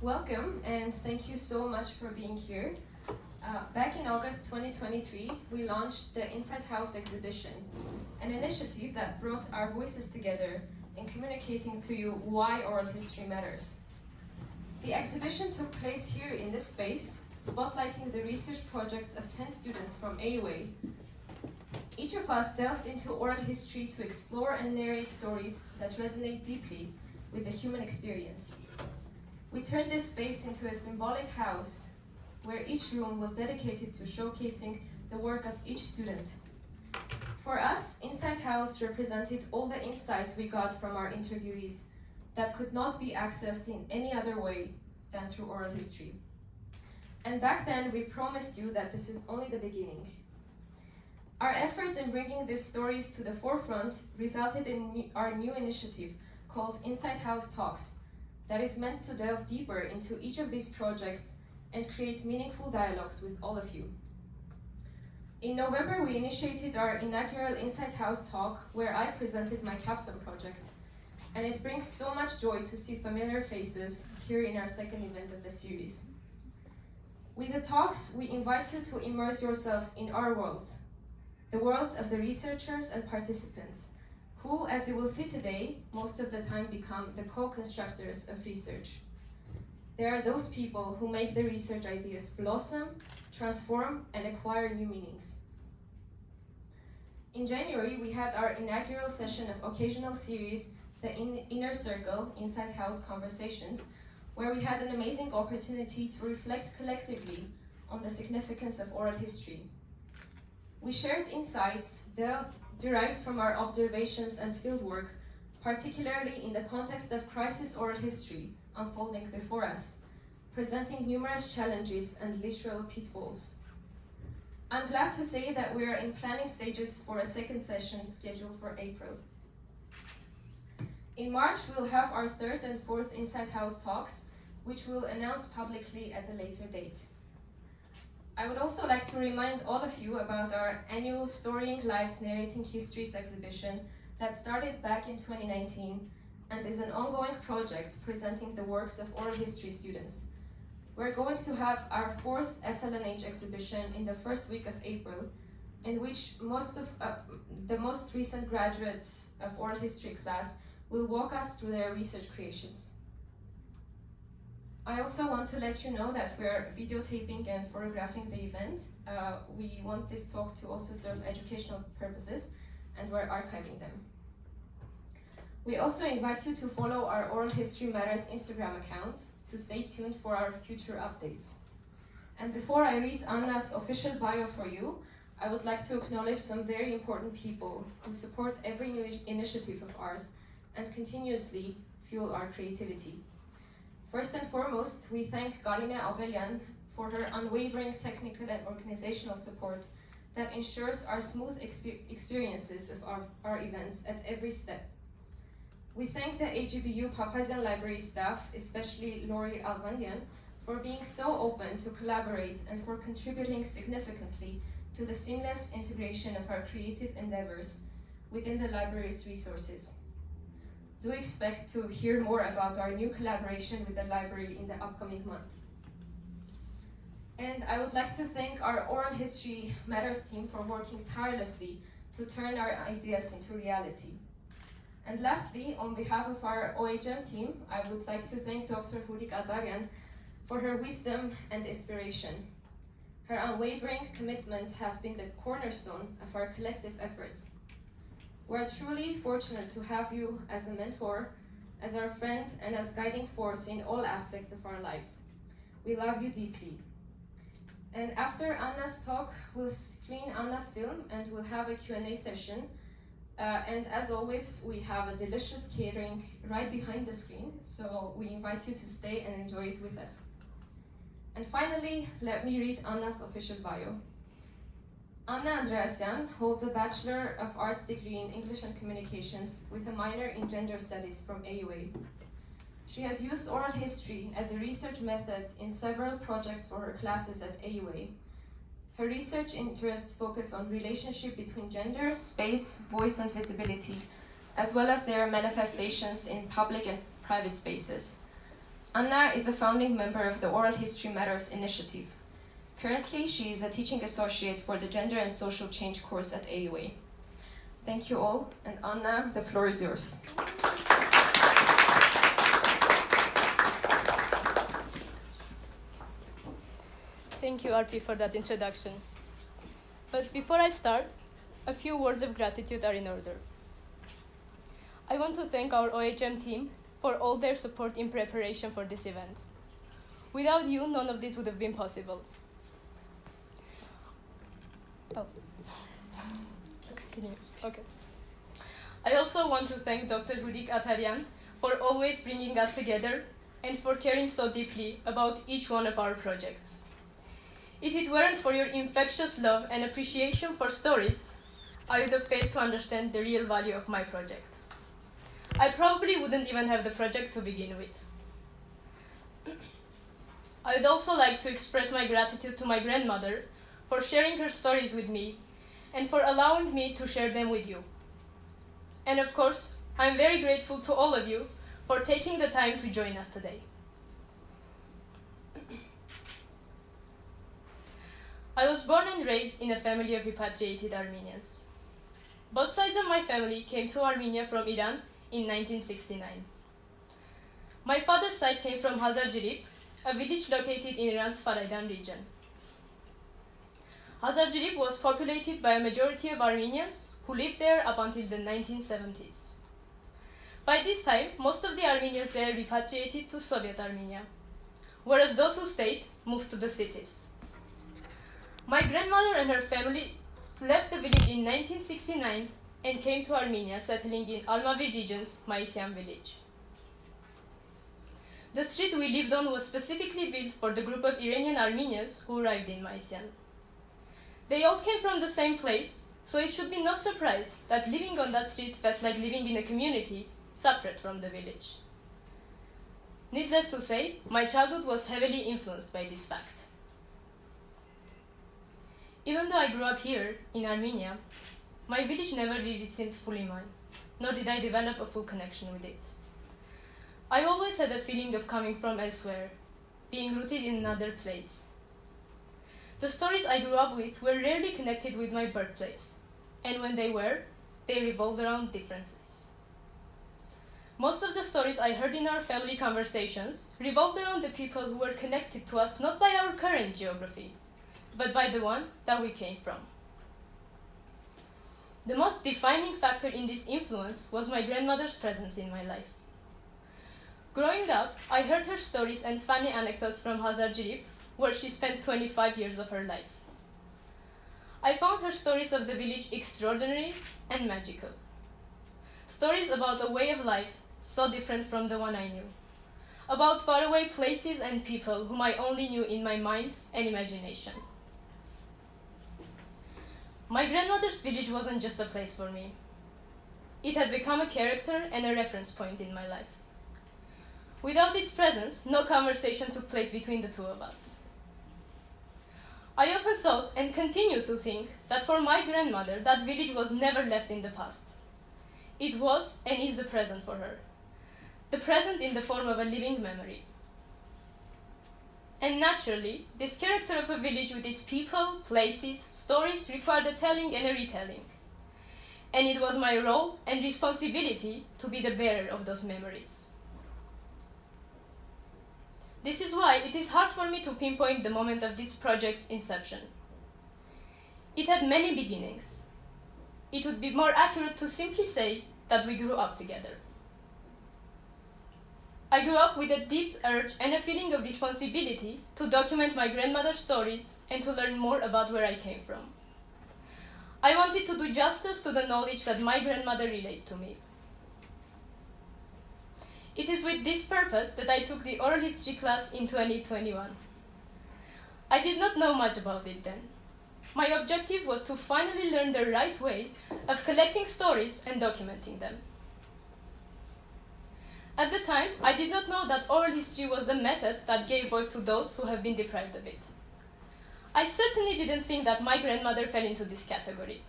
Welcome, and thank you so much for being here. Back in August 2023, we launched the Inside House exhibition, an initiative that brought our voices together in communicating to you why oral history matters. The exhibition took place here in this space, spotlighting the research projects of 10 students from AUA. Each of us delved into oral history to explore and narrate stories that resonate deeply with the human experience. We turned this space into a symbolic house where each room was dedicated to showcasing the work of each student. For us, Inside House represented all the insights we got from our interviewees that could not be accessed in any other way than through oral history. And back then, we promised you that this is only the beginning. Our efforts in bringing these stories to the forefront resulted in our new initiative called Inside House Talks, that is meant to delve deeper into each of these projects and create meaningful dialogues with all of you. In November, we initiated our inaugural Inside House talk where I presented my capstone project, and it brings so much joy to see familiar faces here in our second event of the series. With the talks, we invite you to immerse yourselves in our worlds, the worlds of the researchers and participants, who, as you will see today, most of the time become the co-constructors of research. They are those people who make the research ideas blossom, transform, and acquire new meanings. In January, we had our inaugural session of occasional series, the Inner Circle, Inside House Conversations, where we had an amazing opportunity to reflect collectively on the significance of oral history. We shared insights derived from our observations and fieldwork, particularly in the context of crisis oral history unfolding before us, presenting numerous challenges and literal pitfalls. I'm glad to say that we are in planning stages for a second session scheduled for April. In March, we'll have our third and fourth Inside House talks, which we'll announce publicly at a later date. I would also like to remind all of you about our annual Storying Lives Narrating Histories exhibition that started back in 2019 and is an ongoing project presenting the works of oral history students. We're going to have our fourth SLNH exhibition in the first week of April, in which the most recent graduates of oral history class will walk us through their research creations. I also want to let you know that we're videotaping and photographing the event. We want this talk to also serve educational purposes, and we're archiving them. We also invite you to follow our Oral History Matters Instagram accounts to stay tuned for our future updates. And before I read Anna's official bio for you, I would like to acknowledge some very important people who support every new initiative of ours and continuously fuel our creativity. First and foremost, we thank Galina Abelian for her unwavering technical and organizational support that ensures our smooth experiences of our events at every step. We thank the AGBU Papazian Library staff, especially Lori Alvandian, for being so open to collaborate and for contributing significantly to the seamless integration of our creative endeavors within the library's resources. Do expect to hear more about our new collaboration with the library in the upcoming month. And I would like to thank our Oral History Matters team for working tirelessly to turn our ideas into reality. And lastly, on behalf of our OHM team, I would like to thank Dr. Hurik Adaryan for her wisdom and inspiration. Her unwavering commitment has been the cornerstone of our collective efforts. We're truly fortunate to have you as a mentor, as our friend, and as guiding force in all aspects of our lives. We love you deeply. And after Anna's talk, we'll screen Anna's film and we'll have a Q&A session. And as always, we have a delicious catering right behind the screen, so we invite you to stay and enjoy it with us. And finally, let me read Anna's official bio. Anna Andreasyan holds a Bachelor of Arts degree in English and Communications with a minor in Gender Studies from AUA. She has used oral history as a research method in several projects for her classes at AUA. Her research interests focus on relationship between gender, space, voice, and visibility, as well as their manifestations in public and private spaces. Anna is a founding member of the Oral History Matters initiative. Currently, she is a teaching associate for the Gender and Social Change course at AUA. Thank you all, and Anna, the floor is yours. Thank you, Arpi, for that introduction. But before I start, a few words of gratitude are in order. I want to thank our OHM team for all their support in preparation for this event. Without you, none of this would have been possible. Oh. Okay. I also want to thank Dr. Rudik Ataryan for always bringing us together and for caring so deeply about each one of our projects. If it weren't for your infectious love and appreciation for stories, I would have failed to understand the real value of my project. I probably wouldn't even have the project to begin with. I would also like to express my gratitude to my grandmother for sharing her stories with me and for allowing me to share them with you. And of course, I'm very grateful to all of you for taking the time to join us today. I was born and raised in a family of repatriated Armenians. Both sides of my family came to Armenia from Iran in 1969. My father's side came from Hazarjirip, a village located in Iran's Faraydan region. Hazarjirip was populated by a majority of Armenians who lived there up until the 1970s. By this time, most of the Armenians there repatriated to Soviet Armenia, whereas those who stayed moved to the cities. My grandmother and her family left the village in 1969 and came to Armenia, settling in Almavi region's Maisyan village. The street we lived on was specifically built for the group of Iranian Armenians who arrived in Maisyan. They all came from the same place, so it should be no surprise that living on that street felt like living in a community separate from the village. Needless to say, my childhood was heavily influenced by this fact. Even though I grew up here, in Armenia, my village never really seemed fully mine, nor did I develop a full connection with it. I always had a feeling of coming from elsewhere, being rooted in another place. The stories I grew up with were rarely connected with my birthplace, and when they were, they revolved around differences. Most of the stories I heard in our family conversations revolved around the people who were connected to us not by our current geography, but by the one that we came from. The most defining factor in this influence was my grandmother's presence in my life. Growing up, I heard her stories and funny anecdotes from Hazarjirip, where she spent 25 years of her life. I found her stories of the village extraordinary and magical. Stories about a way of life so different from the one I knew. About faraway places and people whom I only knew in my mind and imagination. My grandmother's village wasn't just a place for me. It had become a character and a reference point in my life. Without its presence, no conversation took place between the two of us. I often thought, and continue to think, that for my grandmother, that village was never left in the past. It was and is the present for her. The present in the form of a living memory. And naturally, this character of a village with its people, places, stories required a telling and a retelling. And it was my role and responsibility to be the bearer of those memories. This is why it is hard for me to pinpoint the moment of this project's inception. It had many beginnings. It would be more accurate to simply say that we grew up together. I grew up with a deep urge and a feeling of responsibility to document my grandmother's stories and to learn more about where I came from. I wanted to do justice to the knowledge that my grandmother relayed to me. It is with this purpose that I took the oral history class in 2021. I did not know much about it then. My objective was to finally learn the right way of collecting stories and documenting them. At the time, I did not know that oral history was the method that gave voice to those who have been deprived of it. I certainly didn't think that my grandmother fell into this category.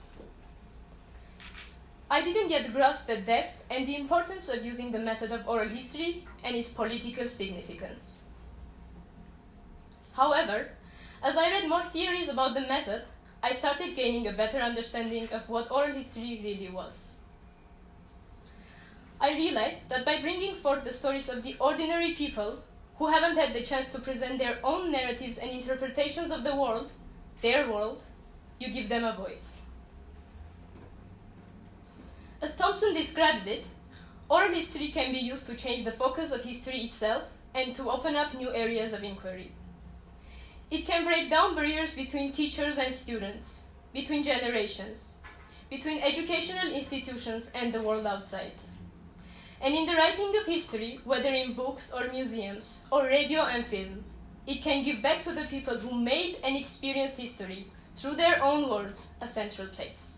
I didn't yet grasp the depth and the importance of using the method of oral history and its political significance. However, as I read more theories about the method, I started gaining a better understanding of what oral history really was. I realized that by bringing forth the stories of the ordinary people who haven't had the chance to present their own narratives and interpretations of the world, their world, you give them a voice. As Thompson describes it, oral history can be used to change the focus of history itself and to open up new areas of inquiry. It can break down barriers between teachers and students, between generations, between educational institutions and the world outside. And in the writing of history, whether in books or museums, or radio and film, it can give back to the people who made and experienced history, through their own words, a central place.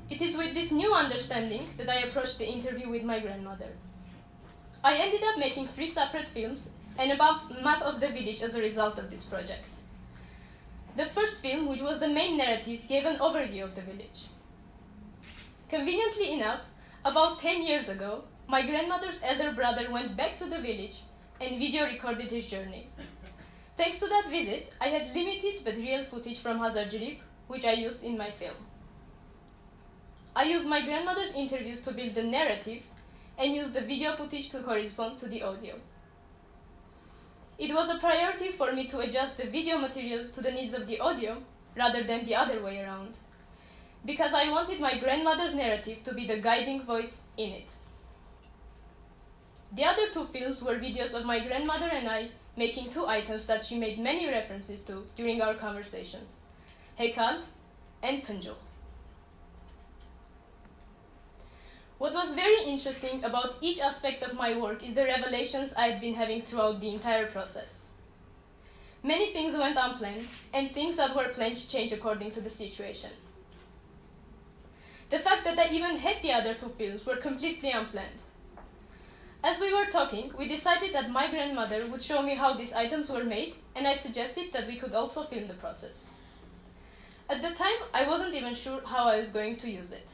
It is with this new understanding that I approached the interview with my grandmother. I ended up making 3 separate films and a map of the village as a result of this project. The first film, which was the main narrative, gave an overview of the village. Conveniently enough, about 10 years ago, my grandmother's elder brother went back to the village and video recorded his journey. Thanks to that visit, I had limited but real footage from Hazarjirip, which I used in my film. I used my grandmother's interviews to build the narrative and used the video footage to correspond to the audio. It was a priority for me to adjust the video material to the needs of the audio rather than the other way around, because I wanted my grandmother's narrative to be the guiding voice in it. The other 2 films were videos of my grandmother and I making 2 items that she made many references to during our conversations, Hekal and Punjuh. What was very interesting about each aspect of my work is the revelations I had been having throughout the entire process. Many things went unplanned, and things that were planned changed according to the situation. The fact that I even had the other 2 films were completely unplanned. As we were talking, we decided that my grandmother would show me how these items were made, and I suggested that we could also film the process. At the time, I wasn't even sure how I was going to use it.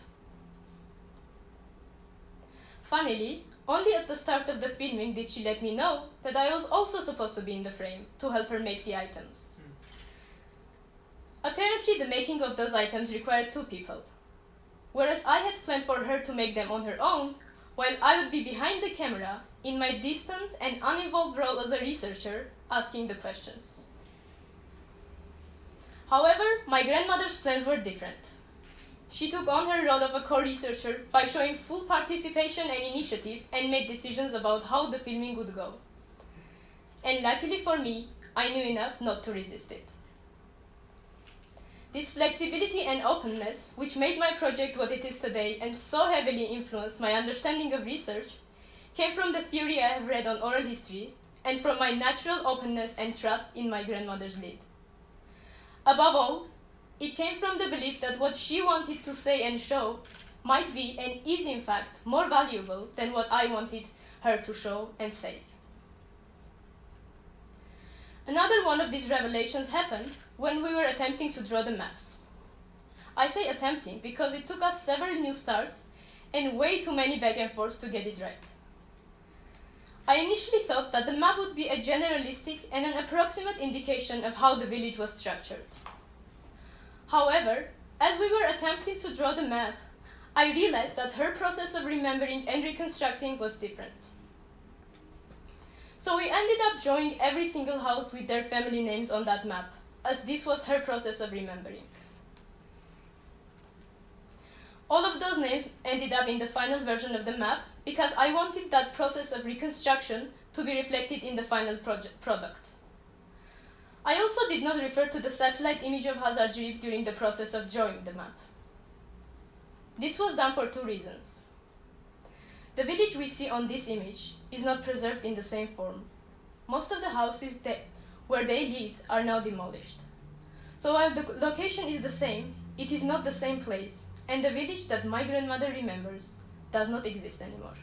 Funnily, only at the start of the filming did she let me know that I was also supposed to be in the frame to help her make the items. Apparently, the making of those items required 2 people. Whereas I had planned for her to make them on her own, while I would be behind the camera, in my distant and uninvolved role as a researcher, asking the questions. However, my grandmother's plans were different. She took on her role of a co-researcher by showing full participation and initiative and made decisions about how the filming would go. And luckily for me, I knew enough not to resist it. This flexibility and openness, which made my project what it is today and so heavily influenced my understanding of research, came from the theory I have read on oral history and from my natural openness and trust in my grandmother's lead. Above all, it came from the belief that what she wanted to say and show might be and is in fact more valuable than what I wanted her to show and say. Another one of these revelations happened when we were attempting to draw the maps. I say attempting because it took us several new starts and way too many back and forths to get it right. I initially thought that the map would be a generalistic and an approximate indication of how the village was structured. However, as we were attempting to draw the map, I realized that her process of remembering and reconstructing was different. So we ended up drawing every single house with their family names on that map, as this was her process of remembering. All of those names ended up in the final version of the map because I wanted that process of reconstruction to be reflected in the final product. I also did not refer to the satellite image of Hazarjirip during the process of drawing the map. This was done for 2 reasons. The village we see on this image is not preserved in the same form. Most of the houses where they lived are now demolished. So while the location is the same, it is not the same place, and the village that my grandmother remembers does not exist anymore.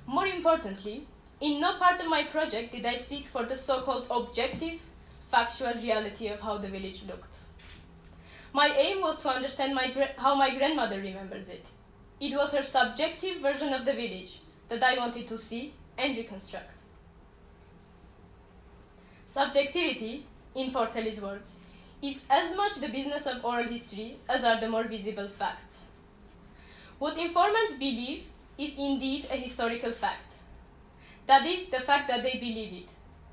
More importantly, in no part of my project did I seek for the so-called objective, factual reality of how the village looked. My aim was to understand how my grandmother remembers it. It was her subjective version of the village that I wanted to see and reconstruct. Subjectivity, in Portelli's words, is as much the business of oral history as are the more visible facts. What informants believe is indeed a historical fact. That is, the fact that they believe it,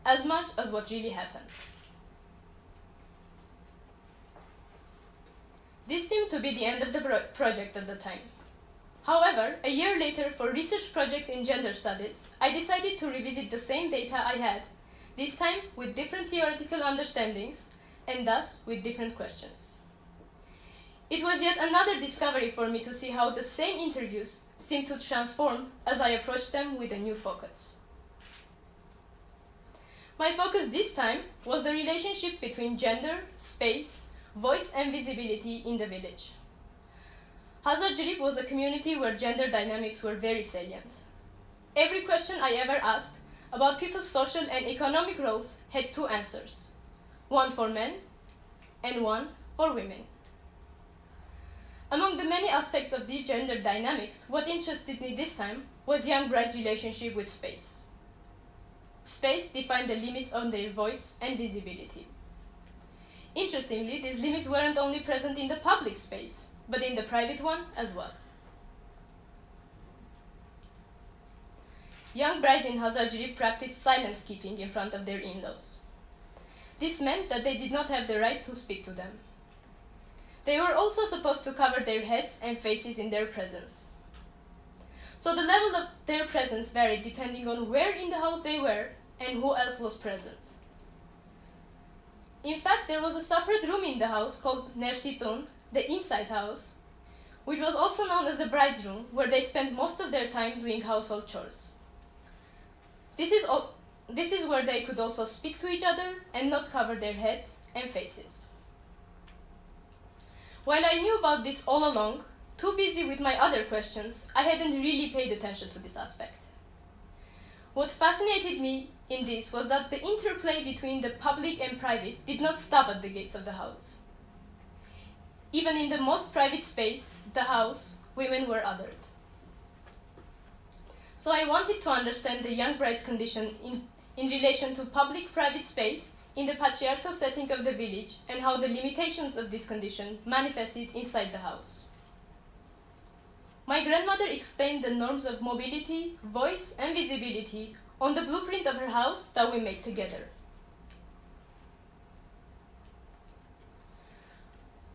as much as what really happened. This seemed to be the end of the project at the time. However, a year later, for research projects in gender studies, I decided to revisit the same data I had, this time with different theoretical understandings, and thus with different questions. It was yet another discovery for me to see how the same interviews seemed to transform as I approached them with a new focus. My focus this time was the relationship between gender, space, voice and visibility in the village. Hazarjirip was a community where gender dynamics were very salient. Every question I ever asked about people's social and economic roles had two answers, one for men and one for women. Among the many aspects of these gender dynamics, what interested me this time was young brides' relationship with space. Space defined the limits on their voice and visibility. Interestingly, these limits weren't only present in the public space, but in the private one as well. Young brides in Hazarjirip practiced silence keeping in front of their in-laws. This meant that they did not have the right to speak to them. They were also supposed to cover their heads and faces in their presence. So the level of their presence varied depending on where in the house they were and who else was present. In fact, there was a separate room in the house called Nersitun, the inside house, which was also known as the bride's room, where they spent most of their time doing household chores. This is where they could also speak to each other and not cover their heads and faces. While I knew about this all along, too busy with my other questions, I hadn't really paid attention to this aspect. What fascinated me in this was that the interplay between the public and private did not stop at the gates of the house. Even in the most private space, the house, women were othered. So I wanted to understand the young bride's condition in relation to public-private space in the patriarchal setting of the village and how the limitations of this condition manifested inside the house. My grandmother explained the norms of mobility, voice, and visibility on the blueprint of her house that we made together.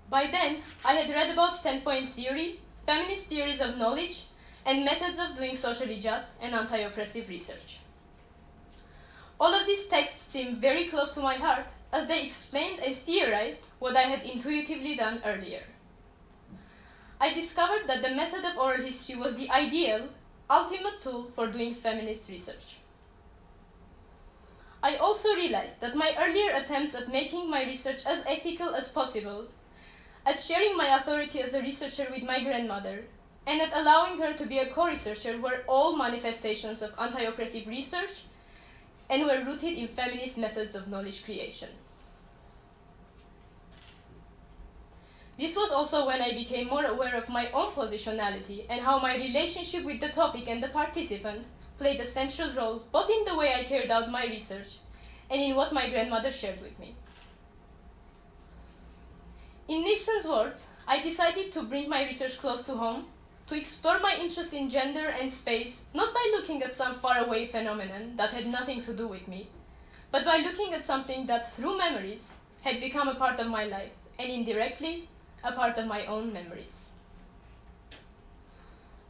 By then, I had read about standpoint theory, feminist theories of knowledge, and methods of doing socially just and anti-oppressive research. All of these texts seemed very close to my heart as they explained and theorized what I had intuitively done earlier. I discovered that the method of oral history was the ideal, ultimate tool for doing feminist research. I also realized that my earlier attempts at making my research as ethical as possible, at sharing my authority as a researcher with my grandmother, and at allowing her to be a co-researcher were all manifestations of anti-oppressive research and were rooted in feminist methods of knowledge creation. This was also when I became more aware of my own positionality and how my relationship with the topic and the participant played a central role both in the way I carried out my research and in what my grandmother shared with me. In Nilsson's words, I decided to bring my research close to home, to explore my interest in gender and space, not by looking at some faraway phenomenon that had nothing to do with me, but by looking at something that, through memories, had become a part of my life, and indirectly, a part of my own memories.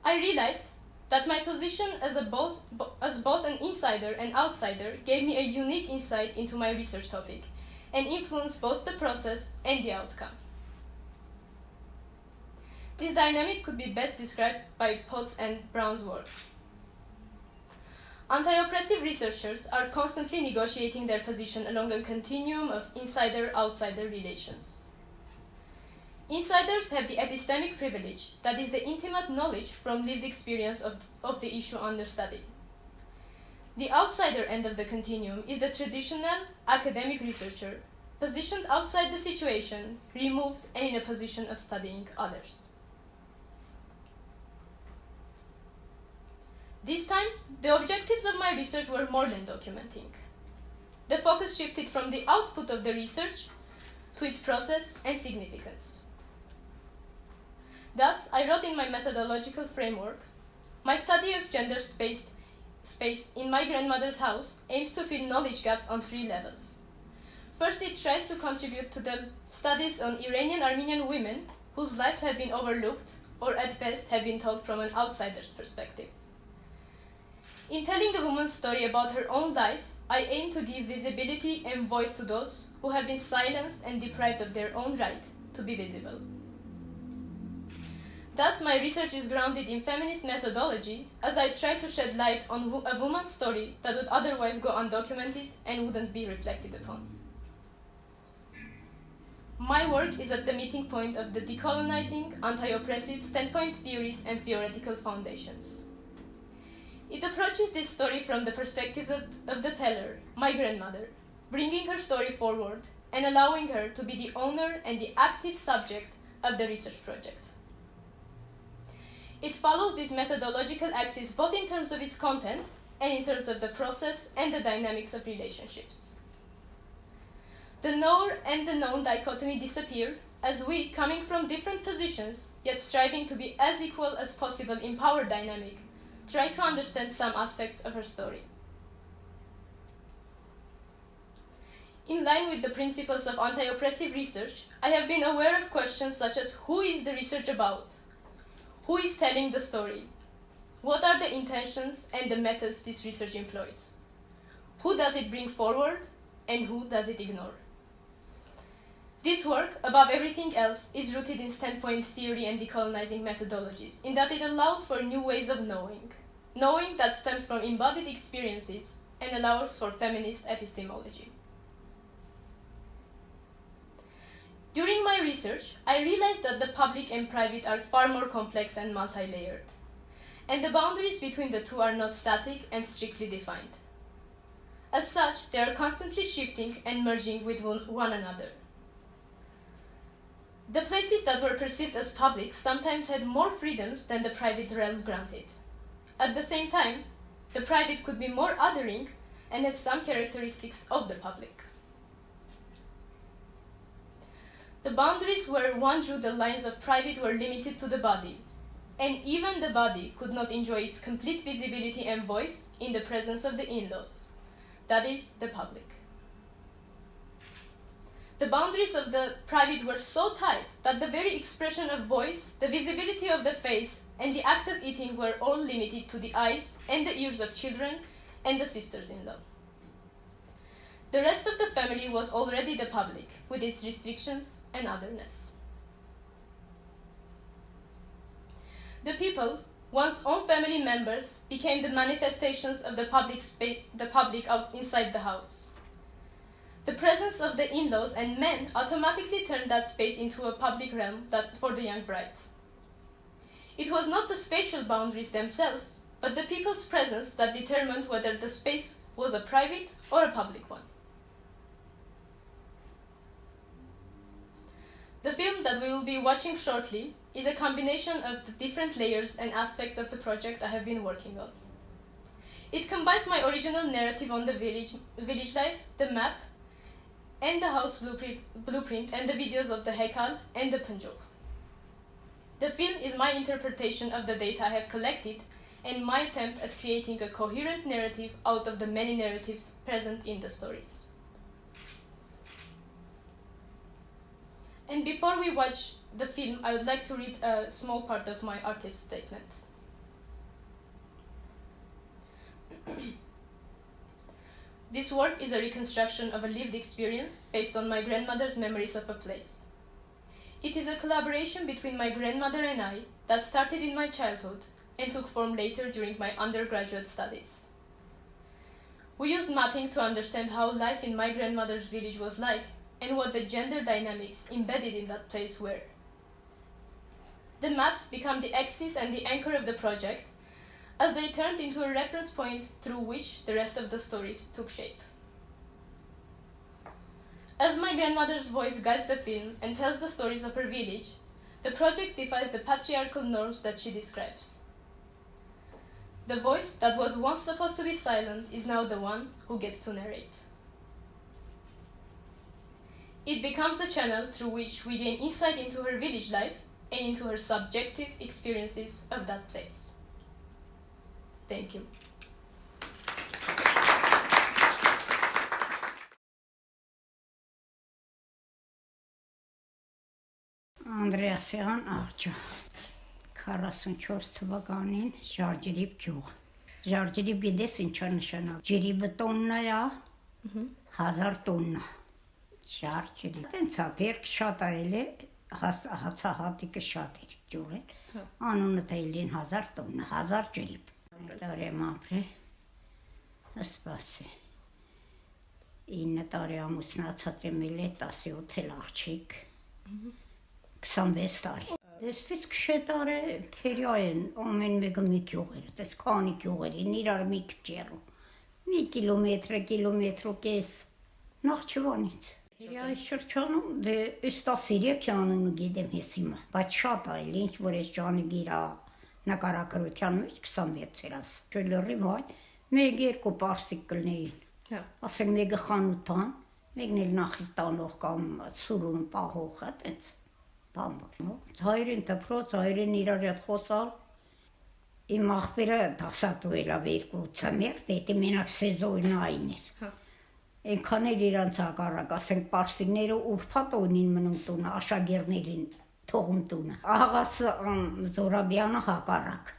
I realized that my position as both an insider and outsider gave me a unique insight into my research topic, and influenced both the process and the outcome. This dynamic could be best described by Potts and Brown's words. Anti-oppressive researchers are constantly negotiating their position along a continuum of insider-outsider relations. Insiders have the epistemic privilege, that is the intimate knowledge from lived experience of the issue under study. The outsider end of the continuum is the traditional academic researcher positioned outside the situation, removed, and in a position of studying others. This time, the objectives of my research were more than documenting. The focus shifted from the output of the research to its process and significance. Thus, I wrote in my methodological framework, my study of gender-based space in my grandmother's house aims to fill knowledge gaps on 3 levels. First, it tries to contribute to the studies on Iranian Armenian women whose lives have been overlooked or at best have been told from an outsider's perspective. In telling a woman's story about her own life, I aim to give visibility and voice to those who have been silenced and deprived of their own right to be visible. Thus, my research is grounded in feminist methodology as I try to shed light on a woman's story that would otherwise go undocumented and wouldn't be reflected upon. My work is at the meeting point of the decolonizing, anti-oppressive standpoint theories and theoretical foundations. It approaches this story from the perspective of the teller, my grandmother, bringing her story forward and allowing her to be the owner and the active subject of the research project. It follows this methodological axis both in terms of its content and in terms of the process and the dynamics of relationships. The knower and the known dichotomy disappear as we, coming from different positions, yet striving to be as equal as possible in power dynamic, try to understand some aspects of her story. In line with the principles of anti-oppressive research, I have been aware of questions such as who is the research about? Who is telling the story? What are the intentions and the methods this research employs? Who does it bring forward and who does it ignore? This work, above everything else, is rooted in standpoint theory and decolonizing methodologies, in that it allows for new ways of knowing that stems from embodied experiences and allows for feminist epistemology. During my research, I realized that the public and private are far more complex and multi-layered, and the boundaries between the two are not static and strictly defined. As such, they are constantly shifting and merging with one another. The places that were perceived as public sometimes had more freedoms than the private realm granted. At the same time, the private could be more othering and had some characteristics of the public. The boundaries where one drew the lines of private were limited to the body, and even the body could not enjoy its complete visibility and voice in the presence of the in-laws, that is, the public. The boundaries of the private were so tight that the very expression of voice, the visibility of the face, and the act of eating were all limited to the eyes and the ears of children and the sisters-in-law. The rest of the family was already the public, with its restrictions and otherness. The people, one's own family members, became the manifestations of the public out inside the house. The presence of the in-laws and men automatically turned that space into a public realm for the young bride. It was not the spatial boundaries themselves, but the people's presence that determined whether the space was a private or a public one. The film that we will be watching shortly is a combination of the different layers and aspects of the project I have been working on. It combines my original narrative on the village life, the map, and the house blueprint and the videos of the Hekal and the Punjab. The film is my interpretation of the data I have collected and my attempt at creating a coherent narrative out of the many narratives present in the stories. And before we watch the film, I would like to read a small part of my artist statement. This work is a reconstruction of a lived experience based on my grandmother's memories of a place. It is a collaboration between my grandmother and I that started in my childhood and took form later during my undergraduate studies. We used mapping to understand how life in my grandmother's village was like and what the gender dynamics embedded in that place were. The maps become the axis and the anchor of the project, as they turned into a reference point through which the rest of the stories took shape. As my grandmother's voice guides the film and tells the stories of her village, the project defies the patriarchal norms that she describes. The voice that was once supposed to be silent is now the one who gets to narrate. It becomes the channel through which we gain insight into her village life and into her subjective experiences of that place. Thank you. Andreasyan աղջա 44 թվականին Ժարջիրիբ գյուղ Ժարջիրիբ գիտես ինչա նշանակ ջրիբը տոննա է 1000 տոննա Ժարջիրիբ տենց է բերք շատ այլ է հացահատիկը շատ էր գյուղը անունը թեյլին 1000 տոննա 1000 ջրիբ տարեմ ապրե ասպասի 9 տարի ամուսնացած եմ էլ 17 էլ աղջիկ 26 տարի Դեսից քշետար է փերյայեն ամեն մեկը մի գյուղեր դες քանի գյուղերին իրար մի քճերու մի կիլոմետր ու կես Նախճիվանից Փերյայի շրջանում դե Ստասիրյակյանն գիտեմ ես հիմա բայց շատ այլ ինչ որ էս ջանի գիրա նկարագրության մեջ 26 էր աս ճելրի վայ մեկ երկու պարսիկ կլնեին ասենք մեկը խանութ բան մեկն էլ նախիր տանող կամ սուրուն պահող է տենց Հայրեն դպրոց, հայրեն իրար հետ խոսալ, իմ աղբերը դասատու էլավ 2 մերդ, էտի մենակ սեզոնային էր։ Ենքան էր իրանց հակառակ, ասենք պարսիկները ուրբատ ունին մնում տունը, աշագերներին թողում տունը։ Աղաս Զորաբյանը հակառակ,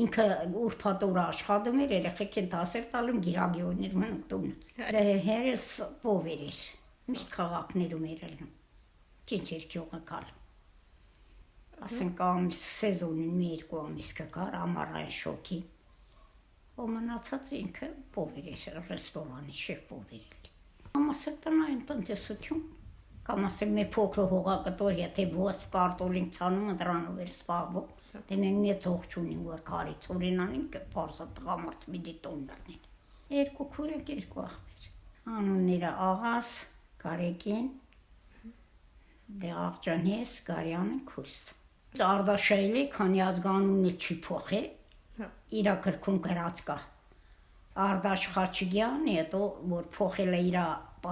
ինքը ուրբատ ուր աշխատում էր, երեխեք են դասեր տալում գիրագիոներ մնում տունը։ Հերս պովեր էր, միշտ քաղաքներում էր ելնում։ Քիչ էր գյուղը կալ։ Ասենք ամիս սեզոնին մի երկու ամիս կկար ամառային շոկի։ Ու մնացած ինքը պովեր էր ռեստորանի շեֆ պովեր էր։ Ամասը տնային տնտեսություն կամ ասենք մի փոքր հողակտոր եթե ոսպ կարտոլին ցանում դրանով էր սպառվում։ Դե մենք մեծ հող չունենք որ քարից օրինանին կփարսա տղամարդ մի դիտոն դառնին։ Երկու քուրեք երկու աղբեր։ Անունները Աղաս, Կարեկին Դե աղջանես Գարյանը քուրս Ардաշայելի քանի ազգանունը չի փոխել իրա գրքում գրած կա Ардաշ Խաչիկյան հետո որ փոխել է իրա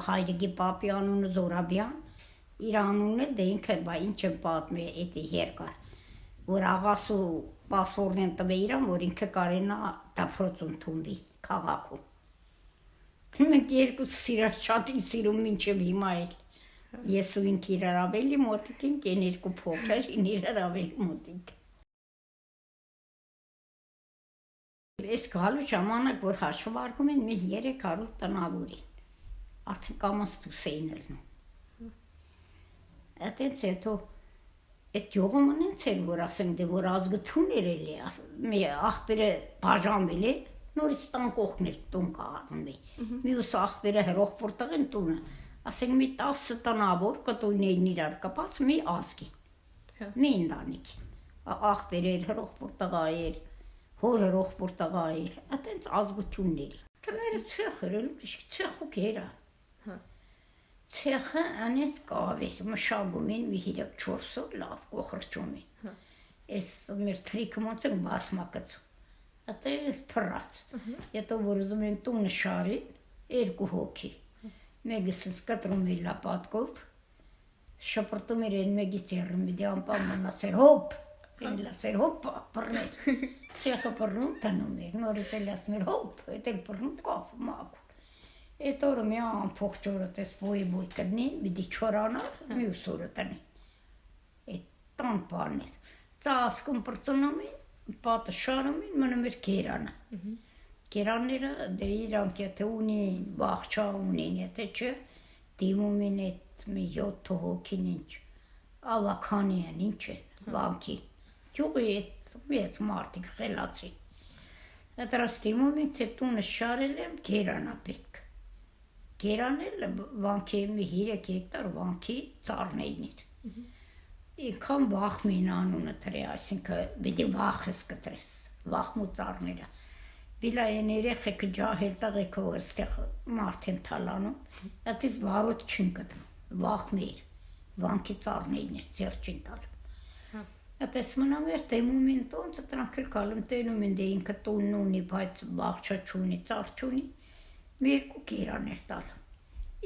հայրիկի պապի անունը Զորաբյան իր անունն էլ դե ինքը բա ինչ է պատմի էտի երկար որ աղասու պասպորտն տվե իրան որ ինքը կարենա դապրոց ընդունվի քաղաքում մենք երկուս սիրած շատ սիրում մինչև հիմա էլ Ես ու ինք իրար ավելի մոտիկ ենք, են երկու փոքր, իրար ավելի մոտիկ։ Ես գալու ժամանակ, որ հաշվարկում են, մի 300 տնավորին, արդեն կամաց դուս էին ելնում։ Այդենց հետո, այդ յողում ունենց էր, որ ասենք դե, որ ազգություն էր էլի, մի աղբերը բաժանվել է, նորից տան կողքներ տուն կաղարնում է, մյուս աղբերը հրողպորտեղ են տունը, ասենք մի 10 տնավոր կտույնեին իրար կպած մի ազգի, մի ընտանիքի, աղբեր էր, հրողպորտղա էր, հոր հրողպորտղա էր, այդենց ազգությունների։ Կները ցեխ էր, ցեխու կերա։ Ցեխը անեց կավեր, մշագում են մի 3-4 օր լավ կոխրճում են։ Ես մեր թրիքը ոնց են բասմակացում, այդպես փռած։ Հետո որ ուզում են տունը շարին, 2 հոգի։ Մեկս կտրում էր լապատկով, շպրտում էր են մեկից երում մի դիամպան մնասեր հոպ, են լասեր հոպ պռներ, ցեխը պռնում տնում էր, նորից էլ ասում էր հոպ, էտ էլ պռնում կավ մակուր, էտ օրը մի ամփոխ ճորը տես բոյի կդնի, միդի չորանար, մյուս օրը տնի, էտ տան պարներ, ծասկում պրծնում են, պատը շարում են, մնում էր կերանը, Կերանները դե իրանք եթե ունին, բաղչա ունին, եթե չէ, դիմում են էտ մի 7 հոգին ինչ, ավականի են, ինչ են, վանքի, գյուղի էտ մեծ մարդիկ խելացի։ Հետրաս դիմում են, թե տունը շարել եմ, կերանա պետք։ Կերան էլ վանքի մի 3 հեկտար վանքի ծառնեին էր։ Ինքան վախմին անունը տրե, այսինքը բիդի վախս կտրես, վախմու ծառները։ Բիլային երեխեքը ջահել տղեկը որ ստեղ մարդ են թալանում, այդից վարոտ չին գտնում, վախմեր, վանքի ծառնեին էր ձեր չին տալում։ Այդպես մնամ էր տեմում են տոնցը տրանքել կալում տենում են դե ինքը տունն ունի, բայց բաղչա չունի, ծառ չունի, մի երկու կերան էր տալում,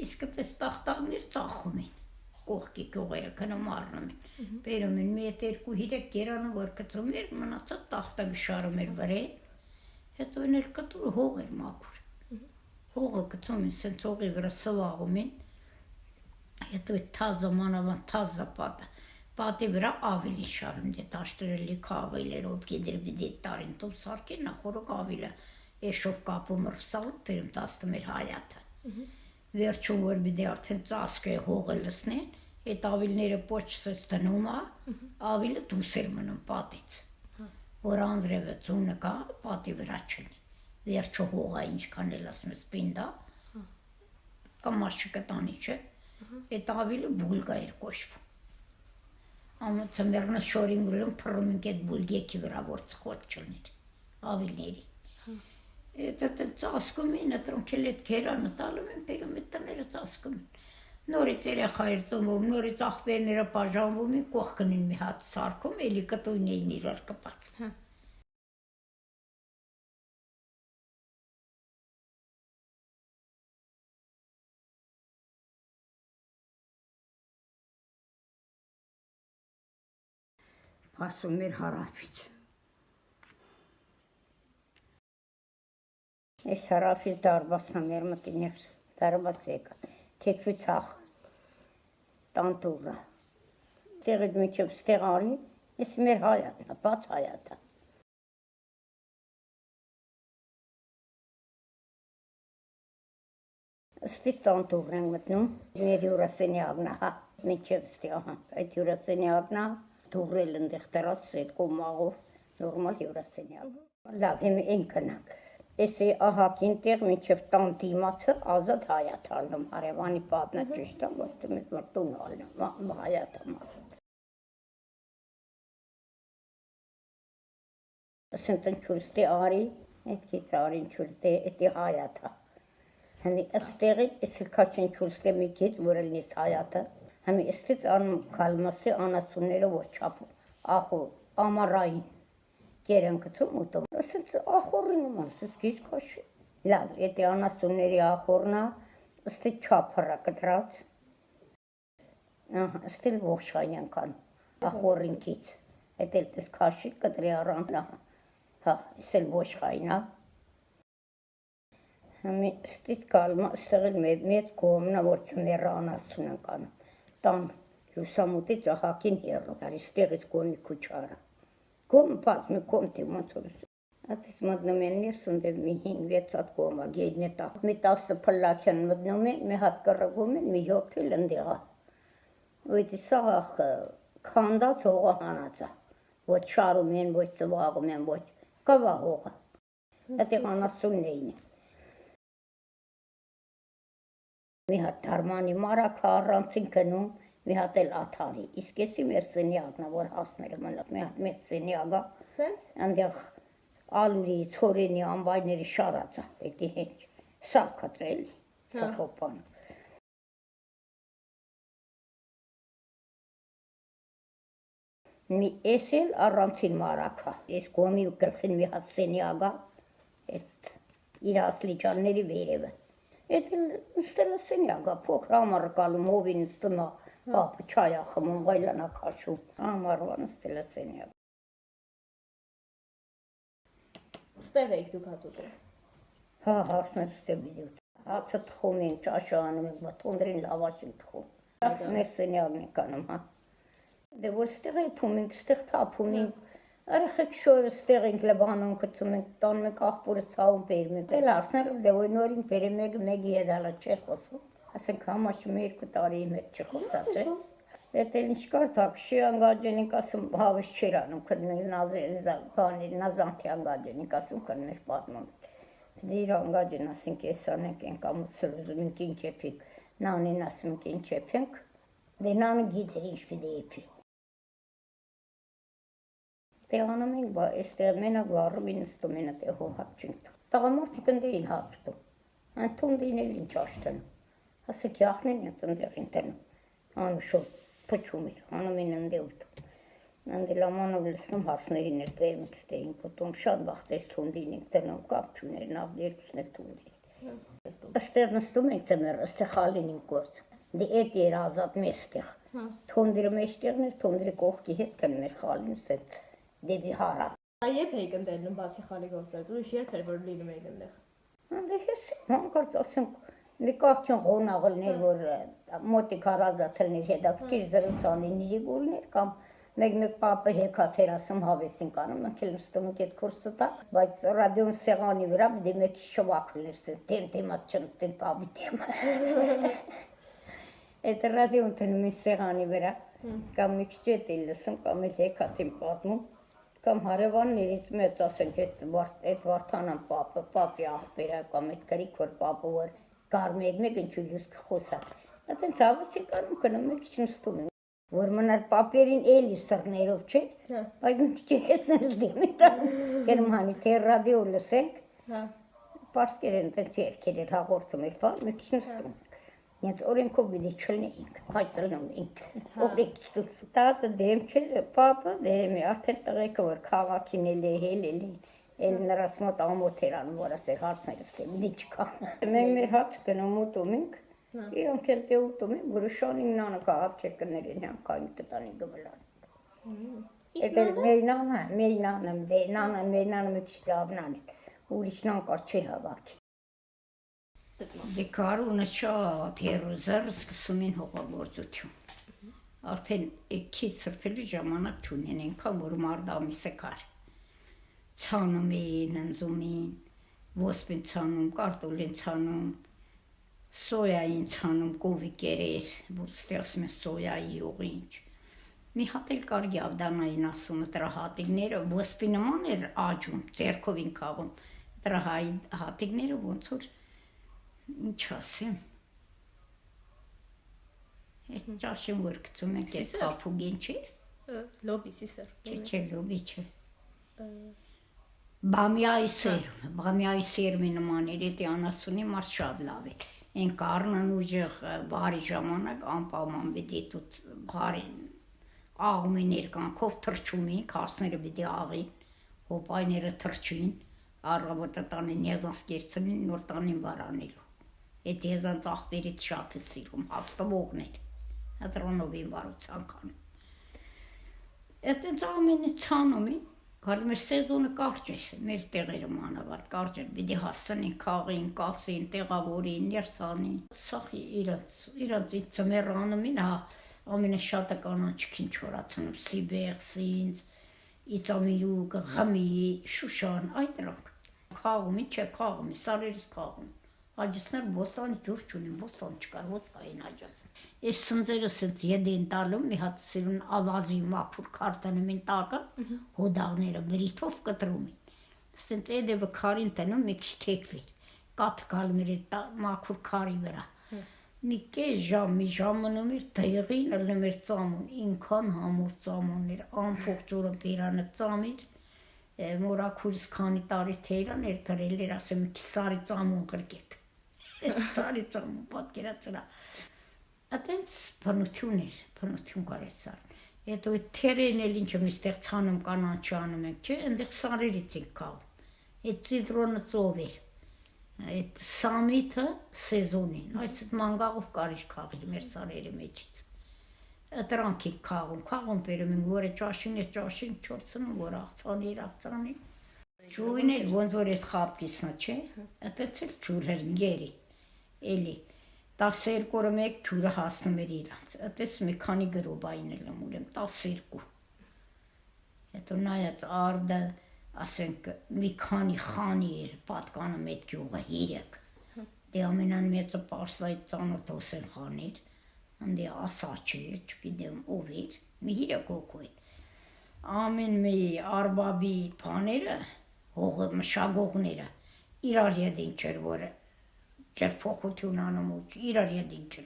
իսկ այդպես տախտակներ ծախում են, կողքի կողերը կնում առնում են, բերում են մի հետ երկու հիրեք կերանը որ կծում էր, մնացած տախտակը շարում էր վրեն, հետո են էր կտուրը հող էր մաքուր, հողը կծում են, սենց հողի վրա սվաղում են, հետո այդ թազը մանավան թազը պատի վրա ավիլի շարում, դե տաշտրել լիքը ավիլերով գիդր բիդի տարին տոb սարկեն, նախորոք ավիլը էշով կապում ռսալում, բերում տաստում էր հայատը, վերջում որ բիդի արդեն ծասկ է հողը լսնեն, այդ ավիլները պոչսեց դնում ավիլը դուս էր մնում պատից, որ անձրևը ծունը կա, պատի վրա չնի, վերջը հողա ինչքան էլ ասում ես պինդա, կամաս չկտանի չէ, այդ ավիլը բուլգա էր կոշվում, ամացը մերնը շորին գուլում պրում ենք այդ բուլգեքի վրա, որ ծխոտ չլներ, ավիլների, այդ ծասկում են, տրոնքել այդ կերանը տալում են, բերում այդ տները ծասկում են, նորից երեխա էր ծնվում, նորից աղբերները բաժանվում են, կողքն են մի հատ սարքում, էլի կտույն էին իրար կպած։ Ասում էր հարավից։ Այս հարավից դարբասն մեր մտիներս, դարբաս եկա, թեքվից աղ, տանտուղը, տեղիդ միջև ստեղ արի, ես մեր հայատն, բաց հայատը։ Ստից տանտուղն ենք մտնում, մեր հյուրասենյակն հա, միջև ստեղ, այդ հյուրասենյակն հա, թուղրել ընդեղ տերաս այդ կոմաղով, նորմալ հյուրասենյակ։ Լավ, հիմ են կնանք։ Էսի ահակին տեղ միջև տան դիմացը ազատ հայատ ալնում, հարևանի պատնը ճիշտ եմ, ոչ թե մեզ մրտուն ալնում, հայատ եմ ալնում։ Ասենք ընչուրստի արի, այդքից արի ընչուրստի, էդի հայատը։ Համի աստեղից, էսի կաչ ընչուրստի մի կիտ, որ էլնիս հայատը, համի աստից անում կալմասի անասունները որ չապում, ախու, ամարային, կերեն կծում ուտում, ասենց ախորինում ասենց գիզ կաշի, լավ, էդի անասունների ախորնա, աստի չապհրա կտրած, աստիլ ողշայնյան կան, ախորինքից, էդ էլ տես կաշի կտրի առաննա, հա, իսել ողշայնա, համի աստից կալմա, աստեղել մեծ կոմնա, որ ծմերը անասուն են կանում, տան հյուսամուտից ահակին հեռում, ստեղից կոմի կուչարը, կոմ պաց մի կոմ տիմոց որս, ատիս մդնում են ներսում դե մի 5-6 հատ կոմա, գեյդն է տախ, մի 10 պլակ են մդնում են, մի հատ կրղում են, մի 7 էլ ընդեղա, ոյդի սաղախ կանդած հողը հանածա, ոչ շարում են, ոչ ծվաղում են, ոչ կվա հողը, այդեղ անասունն էին են, մի հատ դարմանի մարակը առանցին կնում, մի հատ էլ աթարի, իսկ եսի մեր սենյակն որ հասները մնաց, մի հատ մեր սենյակը, ընդեղ ալուրի, ծորենի, անվայների շարածա, էդի հենչ, սարքած էլի, սխոպանը։ Մի ես էլ առանցին մարակը, ես կոմի գլխին մի հատ սենյակը, էդ իր ասլիճանների վերևը, էդ էլ նստելը սենյակը, փոքր ամառը կալում, հովին նստում Պապը չայա խմում, վայլանա քաշում, ամառվա նստելը սենյակ։ Ստեղ եք դուք հաց ուտում։ Հա, հացներ ստեղ բիդուտ։ Հացը թխում ենք, ճաշը անում ենք, մտոնրին լավաշ ենք թխում։ Մեր սենյակն ենք անում, հա։ Դե որ ստեղ եփում ենք, ստեղ թափում ենք, երեխեք շորը ստեղ ենք լբանում, գցում ենք, տանում ենք աղբորը ցաում բերում ենք։ Էլ արցնել դե որ նորին բերեմ մեկի հետալա չէր խոսում։ Ասենք համաշը 2 տարի մեջ չխոսած է։ Էդ էլ ինչ կար թաքշի անգաջեն ենք ասում հավես չեր անում, քննի բանի նազանթի անգաջեն ենք ասում քններ պատմում։ Դե իր անգաջեն ասենք էսանենք ենք ամուսր ուզում ենք ինչ եփիկ։ Նանին ասում ենք ինչ եփենք։ Դե նանը գիտեր ինչ պիտի եփի։ Դե անում ենք, այստեղ մենակ վառում են նստում են այդեղ հոհաց չենք։ Տղամարդիկ ընդեին հատում։ Անտունդին էլ ինչ աշտն։ Ասա քյախնին ընդերին տնում։ Անշոտ փչում էր, անում են ընդեուտ։ Անդելամանով լսնում հասներին էր բերմքստեին, потом շատ վախտեր թունդին ենք տնում, կապ չուներ, նավ երկուսն էլ թունդին։ Աստեղ նստում ենք ծմեր, աստեղ խալին ենք գործ։ Դե էտ էր ազատ մեստեղ։ Թունդիրը մեջտեղն էր, թունդիրը կողքի հետ կնում էր խալին սետ դեպի հարավ։ Երբ էիք ընդելնում բացի խալի գործերից, ուրիշ երբ էր որ լինում էիք այնտեղ։ Անդե ես հանկարծ ասենք մի կարճն ղոնաղլներ, որ մոտիկ հարազատելներ հետաքրքիր զրուցանին իրիգուլներ կամ մեկ պապը հեքաթեր ասում հավեսին կանում, մենք էլ նստում ենք այդ կուրսը տակ, բայց ռադիոն սեղանի վրա դե մեկ շվակներ դեմատ չնստին պապի դեմ։ Այդ ռադիոն տնում են սեղանի վրա, կամ մի քիչ էտ էլ լսում, կամ էլ հեքաթին պատմում, կամ հարևաններից մեծ ասենք այդ Վարդանան պապը, պապի աղբերա, կամ այդ գրիք որ պապը որ կար մեկ ինչու լուսք խոսա։ Այդենց հավեսին կանում կնում մեկ քիչ նստում են։ Որ մնար պապերին էլի սրներով չէ, բայց մի քիչ հեսնես դեմի տա, գերմանի թե ռադիո լսենք, պարսկերեն տենց երկեր էր հաղորդում էր, մի քիչ նստում ենք, նենց օրենքով բիդի չլնեինք, հայցլնում ենք, օրենքի դուս, տածը դեմ չէր, պապը դեմի, արդեն տղեկը որ քաղաքին էլ է, էլ նրաս մոտ ամոթ էր անում, որ ասեր հարցներս դեմ, դի չկա, մենք մեր հաց գնում ուտում ենք, իրանք էլ դե ուտում են, գրուշանին նանը կաղավ չերկներ են հանկային կտանի գվլան։ Էդ էլ մեր նանը մի քիչ լավնան են, ուրիշ նան կար չեր հավաքի։ Դե կարունը շատ հերուզար սկսում են հողագործություն։ Արդեն քիչ սրբելու ժամանակ չունեն ենքան, որ մարդ ամիսը կար։ Ցանում էին, ընձում էին, ոսպին ցանում, կարտոլ են ցանում, սոյային ցանում կովիկեր էր, որ ստեղծում են սոյայի ուղինչ։ Մի հատ էլ կար գավդանային ասումը, դրա հատիկները ոսպի նման էր աճում, ձեռքով են քաղում, դրա հատիկները ոնց որ, ինչ ասեմ, այդ ճաշին որ գցում ենք այդ փափուգին չէր։ Լոբի, սիսր։ Չէ, լոբի չէ։ Բամյայի սերմի նման էր, էդի անասունի մարդ շատ լավ էր։ Են կարնան ուժեղ բարի ժամանակ անպայման պիտի դուք բարին աղում են ներկանքով թրջում են, քասները պիտի աղին, հոպայները թրջին, առավոտը տանին եզանց կերցնին, նոր տանին վարանելու։ Այդ եզանց աղբերից շատ է սիրում, հաստվողներ, հտրոնով են վարության կանում։ Այդենց ամենը ցանում են, գալու մեր սեզոնը կարճ էր, մեր տեղերը մանավանդ կարճ էր, պիտի հասցնին քաղին, կասին, տեղավորին, ներսանին, սախ իրանց ծմեր անում են, ամենաշատը կանանչքին չորացնում, սիբեղ, սինձ, իծամիրուկ, ղմի, շուշան, այդ դրանք, քաղում են, չէ քաղում են, սարերից քաղում, աջիսներ բոստանի ջուր չունին, բոստան չկար, ոնց կային աջասն։ Այս սնձերը սենց եդ են տալում, մի հատ սիրուն ավազի մաքուր քարտանում են տակը, հոդաղները բրիթով կտրում են, սենց էդևը քարին տնում մի քիչ թեքվեր, կաթ գալում էր մաքուր քարի վրա, մի կես ժամ, մի ժամ մնում էր դեղին, ըլնում էր ծամուն, ինքան համուր ծամուն էր, ամփող ջուրը բերանը ծամ էր, մորաքուրս քանի տարի թեյրան էր գրել էր, ասեմ մի քիչ սարի ծամուն գրկեք, սարի ծամուն պատկերացրա, այդենց բնություն էր, բնություն կար այդ սարն, հետո այդ թերեն էլ ինչը միշտեղ ցանում կանանչի անում ենք, չէ, այնտեղ սարերից ենք քաղում, այդ ծիտրոնը ծով էր, այդ սամիթը սեզոնին, այս մանգաղով կարիչ քաղի մեր սարերի մեջից, դրանք ենք քաղում բերում ենք, որը ճաշին էր ճաշին, չորցնում, որ աղցանի, ջուրին էլ ոնց որ այդ խապկիսնը, չէ, այդպես էլ ջուր էր գերի, էլի, 12 օրը մեկ ջուրը հասնում էր իրանց, այդպես մի քանի գրոբային էլ ուրեմն 12, հետո նայած արդը, ասենք մի քանի խանի էր պատկանում այդ գյուղը 3, դե ամենան մեծը պարսայից ծանոթ Հոսեն խան էր, ընդի ասաչի էր, չգիտեմ ով էր, մի 3 հոգու էր, ամեն մի արբաբի բաները, հողը մշագողները, իրար ետ ինչ էր, որ ջերփոխություն անում ու իրար ետ ինչ էր,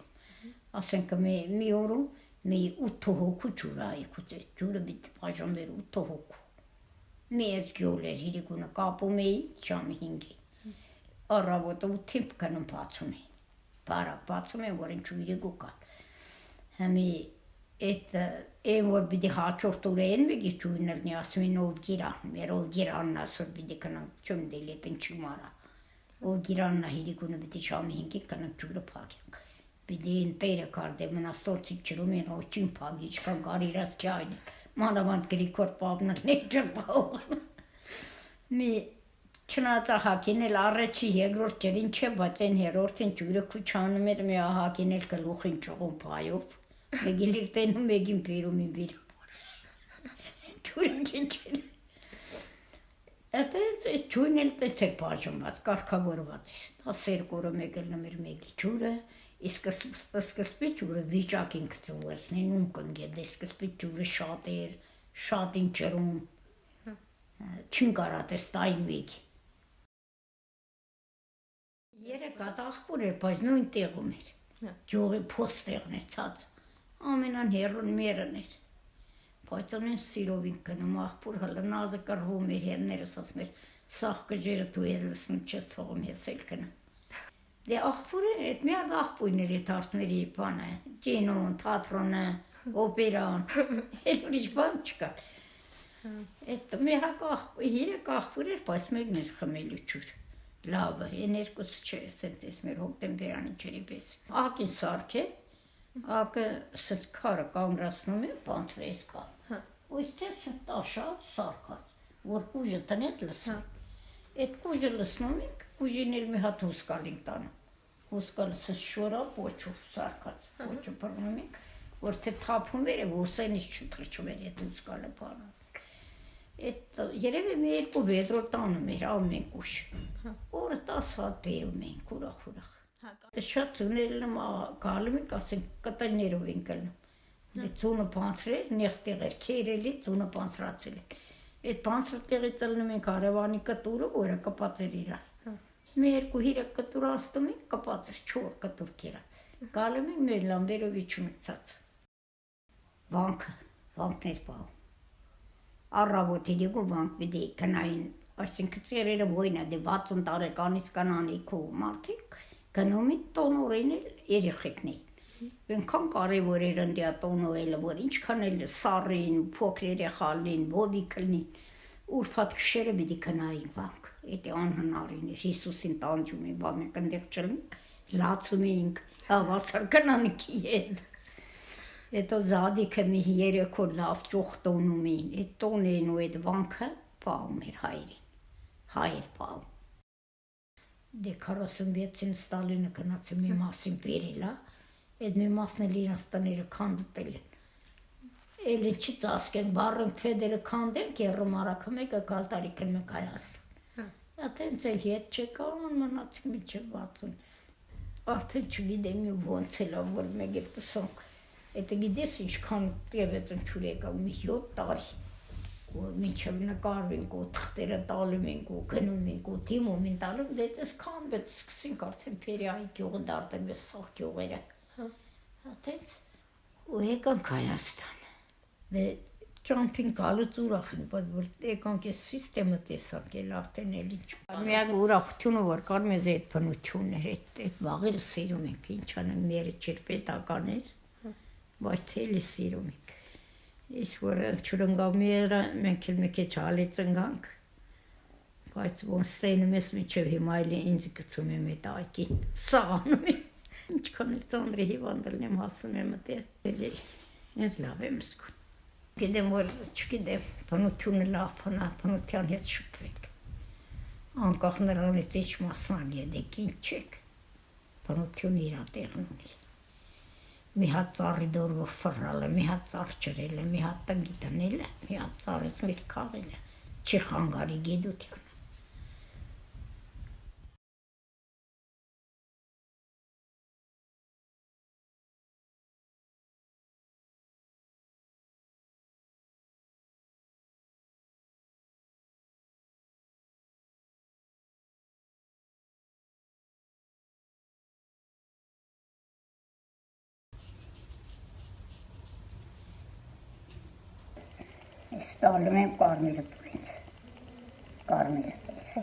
ասենք մի օրում մի 8 հոգու ջուր այքուց էր, ջուրը բիտ բաժանվեր 8 հոգու, մի էց գյուղ էր, հիրիկունը կապում էի, ժամի 5-ին, առավոտը 8-ին կնում բացում են։ Բարակ բացում են, որ ինչ իրիկու կան։ Համի այդ այն որ պիտի հաջորդ օրը են մեկի ճույնելնի ասում են ով գիրան, մեր ով գիրանն ասոր պիտի կնանք չում դելիտ ինչի մարա։ Ով գիրանն է հիրիկունը պիտի շամի 5-ին կնանք ջուրը փակենք։ Պիտի ընտերը կարդե մնաստորցի ջրում են ոչին փագի, ինչքան կարիրած չայն։ Մանավանդ գրիքոր պապնալներ ջրպահող։ Մի չնածահակին էլ առաջի երկրորդ ջրին չէ, բայց այն երրորդին ջուրը քուչանում էր մի ահակին էլ գլուխին ճողում փայով։ Մեկին իր տենում, մեկին բերում իմ բերում։ Ջուրը քիչ։ Այդպես այդ ջույն էլ տենց էր բաժանված, կարգավորված էր։ 12 օրը մեկ էլ նմեր մեկի ջուրը, իսկ սկզբի ջուրը վիճակին գծում ում կնգեր, սկզբի ջուրը շատ էր, շատ ինչ ջրում, չին կարատես տային մեկի։ Երեք հատ աղբոր էր, բայց նույն տեղում էր, ջողի փոս տեղն էր ցած, ամենան հեռուն մերն էր, բայց ամեն սիրով ինք գնում աղբոր հլը նազը կրվում էր հերներս ասում էր, սաղ կջերը դու ես լսնում չես թողում ես էլ գնում։ Դե աղբորը, այդ միակ աղբույն էր այդ հարցների բանը, կինոն, թատրոնը, օպերան, էլ ուրիշ բան չկար։ Այդ միակ երեք աղբոր էր, բայց մեկն էր խմելու ջուր։ Լավը, այն երկուսը չէ, սենտես մեր հոկտեմբերանի ջրի պես։ Ակին սարք է, ակը սենց քարը կանգրացնում է, բանցրես կա։ Ոստեղ տաշած, սարկած, որ կուժը տնեց լսում։ Այդ կուժը լսնում ենք, կուժին էլ մի հատ հուսկալ ենք տանում։ Հուսկալը սենց շորա, ոչով սարկած, ոչը բռնում ենք, որ թե թափում էր, ոսենից չթրջում էր այդ հուսկալը բանը։ Այդ երևի մի երկու վեդրո տանում էր ամեն կուշ, օրը 10 հատ բերում ենք ուրախ։ Շատ ծունել գալում ենք, ասենք կտներով ենք գնում, դե ծունը բանցրեր, նեղտեղ էր, քերելի ծունը բանցրացել էր, այդ բանցրատեղից ելնում ենք արևանի կտուրը, որը կպած էր իրար, մի երկու հիրակ կտուր աստում ենք, կպած էր, 4 կտուր կերած, գալում ենք մեր լամբերով իջում ենք ցած, վանքներ պահում, առավոտ իրիկու վանք պիտի գնային, այսինքն ծերերը ոյնա, դե 60 տարեկանից կանանիք ու մարդիկ, գնում են տոնորեն էլ երեխեքն էին, այնքան կարևոր էր ընդյա տոնորելը, որ ինչքան էլ սառին, փոքր երեխալին, բոբիկլնին, ուրբաթ քշերը պիտի գնային վանք, էդի անհնարին էր, Հիսուսին տանջում էին, բա մենք ընդեղ չլինք, լացում էինք, հավասար կանանիքի հետ, հետո զադիքը մի 3 օր լավ ճոխ տոնում էին, այդ տոնեն ու այդ վանքը պահում էր հայր պահում։ Դե 46-ին Ստալինը գնաց մի մասին բերել, այդ մի մասն էլ իրանց տները քանդել են։ Էլ ինչի ծասկենք, բառն փեդերը քանդենք, երրում արակը մեկը գալ տարիքն մեկ Հայաստան։ Այդենց էլ հետ չեկան, մնացինք մինչև 60։ Արդեն չգիտեմ ոնց էլ որ մեկ էլ տեսանք։ Այդ գիտես ինչքան տևեց ընչուր եկավ մի 7 տարի, որ մինչև նկարվենք ու թղթերը տալում ենք ու գնում ենք ու դիմում են տալում, դե դες քանվեց սկսենք արդեն Փերիայի գյուղը դարձել սաղ գյուղերը, հատենց ու եկանք Հայաստան, դե ճամփին գալուց ուրախ ենք, բայց որ եկանք այս սիստեմը տեսանք էլ արդեն էլ ինչ, միակ ուրախությունը որ կար մեզ այդ բնությունն էր, այդ վաղերը սիրում ենք, ինչ անենք մերը չեր պետական էր, բայց թե էլի սիրում ենք, իսկ որ չրնգավ մերը, մենք էլ մի քիչ հալից ընգանք, բայց ոնց ստենում ես միջև հիմա էլի ինձ գցում եմ այդ այկին, սաղանում եմ, ինչքան էլ ծանդրի հիվանդելն եմ հասում եմ այդեղ, էլի ինձ լավ եմ զգում, գիտեմ որ չգիտեմ, բնությունը լավ բանա, բնության հետ շփվենք, անկախ նրանից ինչ մասնագետ եք, ինչ եք, բնությունը իր տեղն ունի։ Մի հատ ծառի դորվով ֆռալը, մի հատ ծառ ջրելը, մի հատ տնգի դնելը, մի հատ ծառից մեր քաղելը, չի խանգարի գիտությունը։ Ստալում եմ կարմիրը տուրինց, կարմիրը տեսը,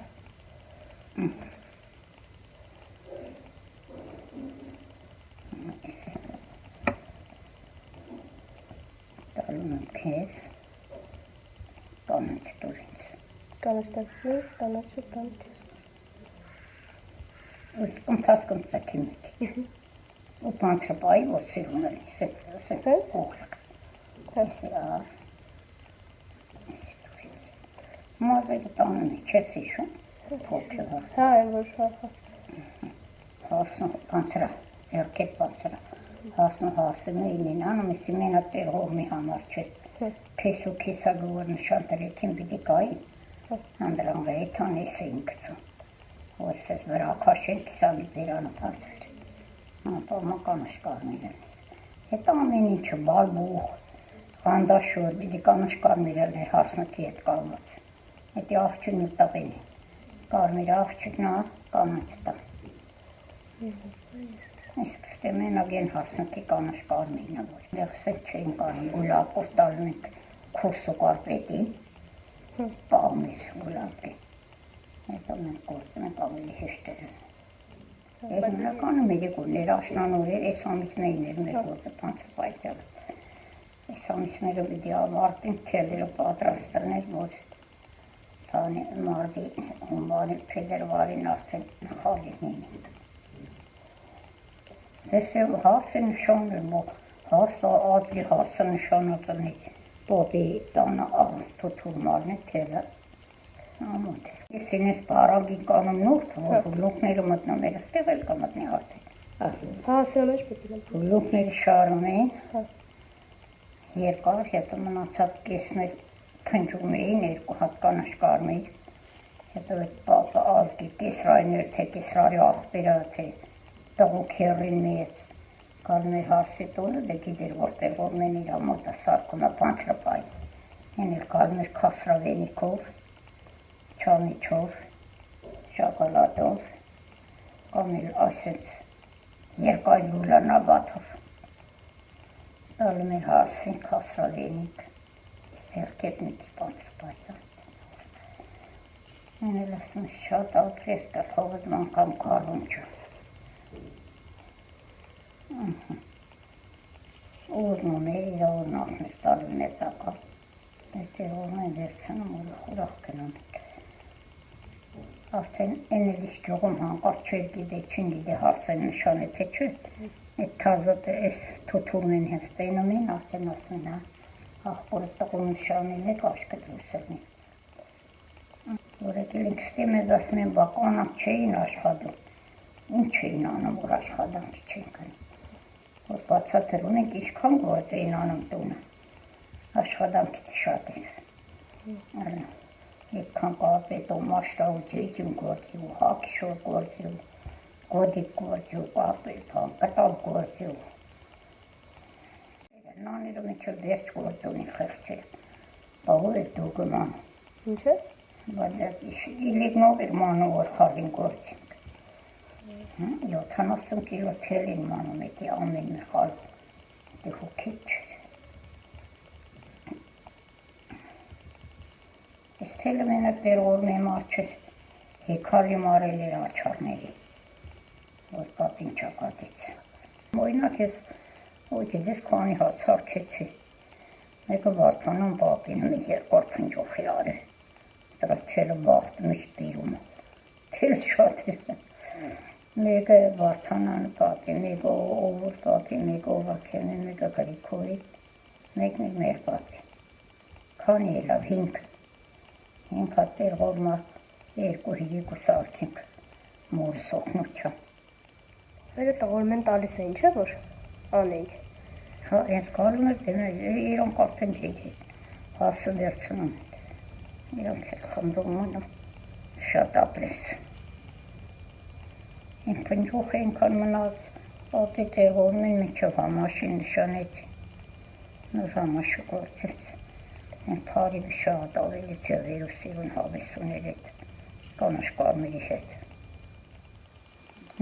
քեզ կանաչ տուր ինձ։ Կանաչ տակ ես, կանաչը տամ քեզ։ Ընթացքում ծակի մեկի։ Ու պանցրպայի, որ սիրում են, Սենց։ ուղլակ։ Մազերը տանում է, չես հիշում, փոքր վաղ։ Հա, այն որ հա։ Հասնում պանցրա, ձեռքեր պանցրա, հասնում հասնում էին անում, եսի մենա տեր հողմի համար չէ, քես ու քեսագը որ նշան տրեքին պիտի կային, անդրանղ էթան ես էին կծում, որ սեզ վրա կաշեն կիսանի բերանը պասվեր, պամական աշկարմիր են, հետ ամեն ինչը բալբուղ, ղանդաշոր, պիտի կանաշ կարմիրել էր հասնոքի հետ կալված, հետի աղջին ու տղին է, կարմիր աղջիկնա կանաչ տղ, իսկ ստե մենակ են հասնոքի կանաշ կարմիրն է, որ դեղ սետ չէին կանում, գուլապով տալում ենք քուրս ու կարպետին, պաղմիս գուլապի, հետո մենք գործում ենք ավելի հեշտեր են, Էգնականը մերիկուներ, աշնանորեր, ես ամիսնեին էր մեր գործը պանցրպայթյալը, ես ամիսները պիտի ավարտին թելերը պատրաստներ, որ տանի մարդի հունվարի, փետրվարին արդեն խալիքնին ենք։ Դեսև հարսը նշանել, հարսը ադվի հարսը նշանածնի, բոբի տանը թութուրմարն է թելը, ամոտ է։ Ես ինես պարագի կանում նուրդ, որ լուկները մտնում էր, ստեղ էլ կմտնի արդեն։ Հա, սրա մեջ պետք է։ Լուկները շարում էին, երկար, հետո մնացած կեսներ փնջում էին, երկու հատ կանաշ կարմիր, հետո այդ պապը ազգի կեսրայներ, թե կեսրարի աղբերը, թե տղուկ հերին մեծ, կալում էր հարսի տունը, դե գիդեր որտեղ որ մեն իր ամոտը սարկում է պանցրպայ, են էլ կալում էր կասրավենիքով, չամիչով, շակալատով, կամ էլ այսեց երկայ լուլանավաթով, տալում էր հարսին կասրավենիք, ձերքետ մեկի պանցրպայ, են էլ ասում ես շատ ապրես կար, հողդ մանկամ կարում չը, Ուրնում էր, իր ուրնախն էր տալու մեծակա, դեր ուրն են վերցնում, ուրախ գնում եք։ Արդեն են էլ իսկ գյուղում հանկարդ չէր գիդե, չին գիդե հարսեն նշան է, թե չէ, այդ թազոտը ես թութուրն են հենց տենում են, արդեն ասում են, աղբորը տղում նշանին եք, աշկտ լուսելն է։ Որ եկել ենք ստի մեզ ասում են, բա կանակ չէին աշխատում, ինչ էին անում, որ աշխատանքի չեն կնում։ Որ բացատրում ենք ինչքան գործ էին անում տունը, աշխատանքից շատ էր, եկքան կապետով մաշտավ ու ջեյջում գործի ու հակիշոր գործի ու գոդիկ գործի ու կտավ գործի ու նաները մեջը վերջ գործ ունի խեղճեր, բաղով էր դուգում անում, Ինչ է? իլիգնով էր մանում, որ խաղին գործի 70 կիլո թել են մանում էտի ամեն մի խալ, դե հոգիտ չէր։ Ես թելը մենակ դեր որմ եմ արջեր, հեկարի մարել էր արջարների, որ պապին ճակատից։ Մոյնակ ես, գեդես քանի հաց հարկեցի, մեկը վարդանան պապինը մի երկար փնջոխի արել, դրա թելը բաղթ միշտ բիրում, թել շատ էր։ Մեկը վարդանան պապի, մեկը օվոր պապի, մեկը օվակենի, մեկը գրիքովի, մեկն էլ մեր պապի։ Քանի ելավ, 5 հատ տեր ողմա երկու հիգու սարքինք մորս օգնության։ Վերը տաղորմեն տալիս էին, չէ՞ որ անեիք։ Հա, ես գալում էր դենա, իրանք արդեն հետ հարսը վերցնում են, իրանք էլ խմբում մնում, շատ ապրես։ Են պնջուխ ենքան մնաց, ապի տեղորում են մեջով համաշին նշանեցին, նոր համաշը գործեց, են պարիվի շատ ավելի ձևեր ու սիրուն հավեսուներ հետ, կանաշ կարմիրի հետ։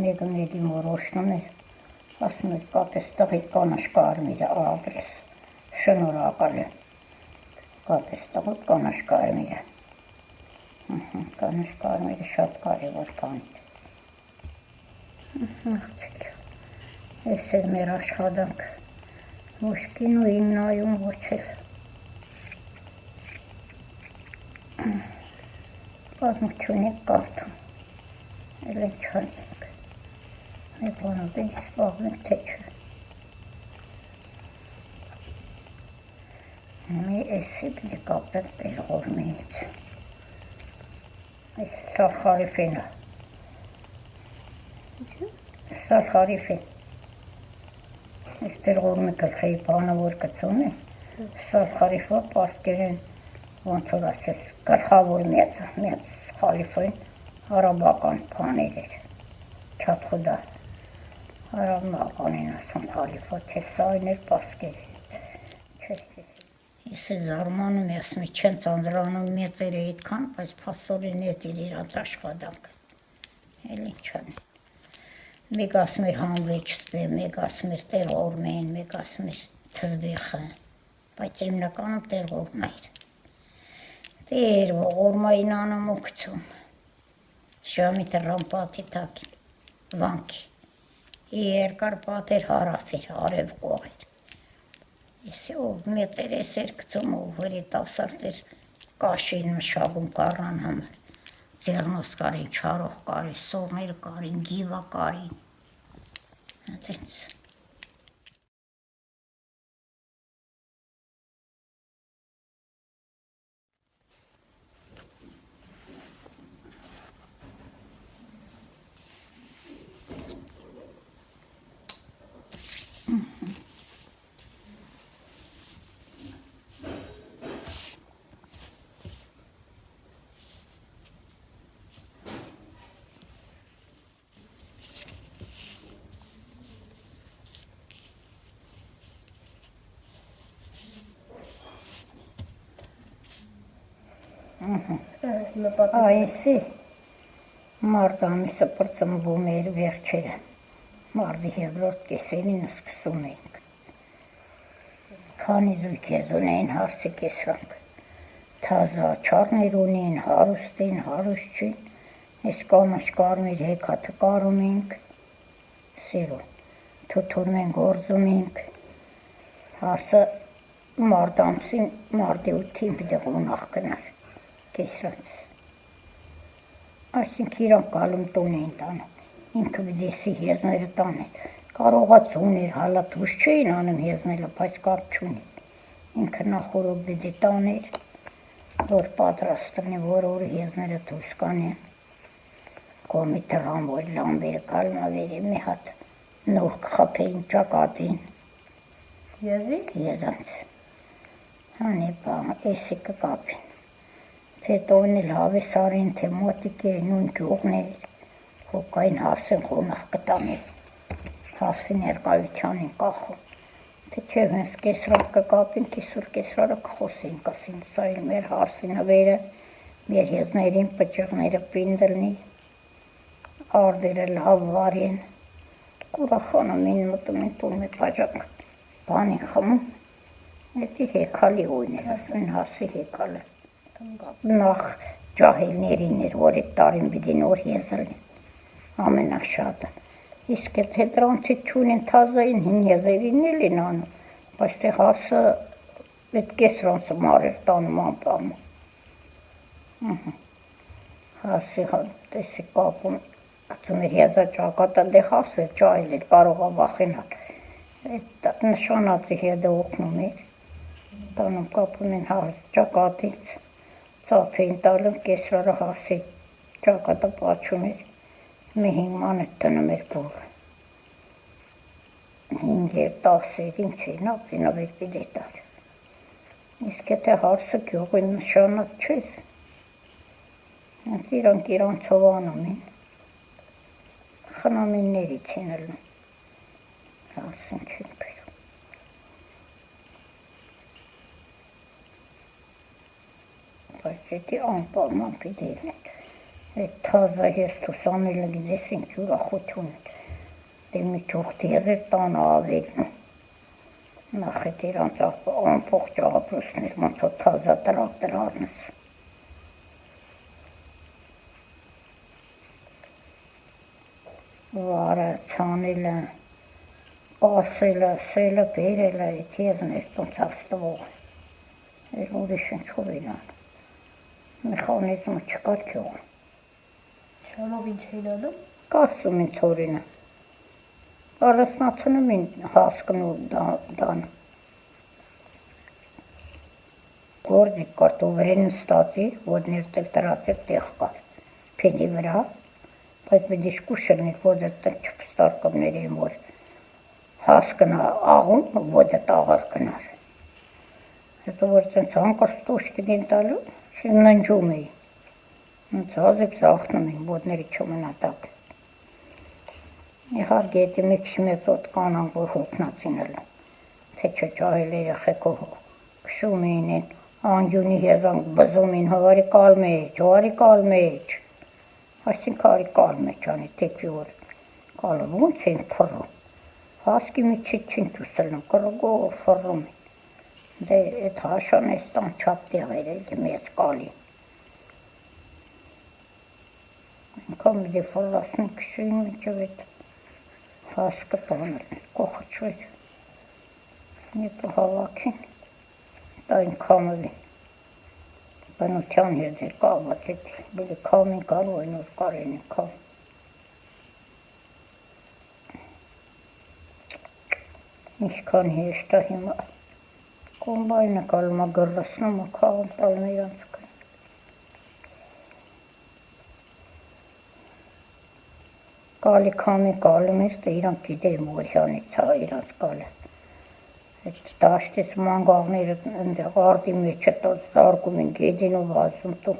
Մեկը մեկի մորոշնում էր, ասում էր կապես տղիտ կանաշ կարմիրը ապրես, շնորհակալ է, կապես տղիտ կանաշ կարմիրը, կանաշ կարմիրը շատ կարևոր բան է։ Ես էլ մեր աշխատանք, ոչ կինոյին նայում, ոչ էլ պատմությունի կարդում, էլ են չանենք, մի բանով պիտի սպաղվենք, թե չէ։ Մի էսի պիտի կապենք տեր ղորմից, այս սալխարիֆին է, սալխարիֆին, այս տեր ղորմի գլխի բանը որ կծում է, սալխարիֆը պարսկերեն ոնց որ ասես գլխավոր մեծ խալիֆին արաբական բաներ էր, չատ խուդա, արաբականին ասում խալիֆը, թե սա այն էր պարսկեր, ես է զարմանում ես մի չեն ծանձրանում մեծերը այդքան, բայց պաստորին էտ իր իրանց աշխատանք, էլ ինչ անեն, մեկ ասմիր համրիչտվե, մեկ ասմիր տեր ղորմեն, մեկ ասմիր թզբիխը, բայց հիմնականում տեր ղորմա էր, տեր ղորմային անում ու կծում, շամի տրան պատի տակին, վանքի, երկար պատեր հարավ էր, արև կող էր, Եսի ով մեծեր ես էր կծում, ով վերի տասարդ էր կաշին մշագում կարնան համար, ձերնոս կարին, չարող կարին, սորներ կարին, գիվա կարին, հատենց։ Այսի մարդ ամիսը պրծմվում էր վերջերը, մարդի հևրորդ կեսերին սկսում էինք, քանի զույգեզ ունեին հարսի կեսրանք, թազա չարներ ունեին, հարուստին, հարուստչին, ես կանաչ կարմիր հեքաթը կարում էինք, սիրուն, թութուրմ են գործում էինք, հարսը մարդ ամսին, մարդի ութին պիտի ղունախ կնար, կեսրանց, այսինք իրանք գալում տուն էին տանում, ինքը վդեսի հեզները տաներ, կարողացուն էր, հալատուշ չէին անում հեզնելը, բայց կապ չունին, ինքը նախորոք բդի տաներ, որ պատրաստնի, որ օրը հեզները դուս կանեն, կոմի տրան, որ լամբերը կալմավերի մի հատ նոր կխապեին ճակատին, եզանց, հանի բան, էսի կկապին, թե տոն էլ հավես արին, թե մոտիկ է, նույն գյուղներ, հոկային հարսին խոնախ կտաներ, հարսին երկավիթյանին կախում, թե չէ հենց կեսրակ կկապին, կիսուր կեսրարը կխոսին, կասին, սա էլ մեր հարսինը վերը, մեր եզներին պճղները պինդլնի, արդերը լավ վարին, կուրախանում էին մտում են տուն մի պաջակ, բանին խմում, էտի հեկալի ույն էր, ասում են հարսի հեկալը, նախ ջահելներին էր, որ էտ տարին բիդի նոր եզրին, ամենաշատը, իսկ էտ հետրանցից չունեն թազային հին եզերին էլ են անում, բայց թե հարսը էտ կեսրանցը մար էր տանում անպամը, հարսի տեսի կապում, կծում էր եզա ճակատը, դե հարս էր ճայել էր, կարող ավախենալ, էտ նշանացի հետը օգնում էր, տանում կապում են հարս ճակատից, ծապ էին տալում, կեսրարը հարսի ճակատը պաչում էր, մի 5 մանետ տնում էր բուրը, 5 էր, 10 էր, ինչ էր, նավցինով էր պիտի տալ, իսկ եթե հարսը գյուղին նշանակ չես, հենց իրանք իրանցով անում են, խնամիններից են ելնում, հարսին չեն բերում, բայց էտի անպալման պիտի ելնեն, էտ թազա ես թուսանելը գիդես ինչ ուրախություն են, դե մի ճուղթի եզեր տանը ավելնում, նախ էտ իրանց անպող ճաղապրուսներ, ոնց որ թազա տրակտր առնես, վարը, ցանելը, կասելը, սելը, բերելը, էտ եզներ տոնց աստվող, էլ ուրիշ ինչով են անում, Մեխանիզմը չկար գյուղը։ Շամով ինչ էին անում։ Կասում ինձ օրինը։ Արասնացնում են հասկնու դան։ Գործի կարտու վրեն ստացի, որ ներտել տրացել տեղ կար։ Փեդի վրա, բայց մի դիշկուշն էր, որ դեռ չփստարկումներ եմ, որ հասկնա աղում, որ դա տաղար կնար։ Հետո որ ցենց հանկարծ դին տալու, ննջում էի։ Հազիվ զախնում էին, ոտների չմնատակ։ Իհարկե, եթե մի քիչ մեծ ոտ կանան, որ հոգնածին ելն, թե չճահել երեխեքով քշում էին, անգյունի հեզանք բզում էին հովարի կալ մեջ, այսինքն արի կալ մեջ անի, թեպի որ կալը ոնց էին փռում, հասկի մի քիչ չին տուսելն, կրոգով փռում էին, դե էդ հաշան էս տան չապ տեղեր էլի մեծ կալի, ինքան մի դե ֆոլասնի քշեին միջև էդ հասկը տանել, կողը չվեց, նետո հավաքին, դա են կամովին, բնության հետ էր կաղված էդ, բիլի կամին կան, որ նոր կարեն են կամ, ինչքան հեշտ է հիմա, կոմբայնը կալում է գրրսնում է կաղում տալում իրանց կան, կալի կամին կալում ես, դե իրանք գիտեի մորյանից է իրանց կալը, այդ դաշտից մանգաղները ընդեղ արդի մեջ զարգում են գեդին ու վազում տու,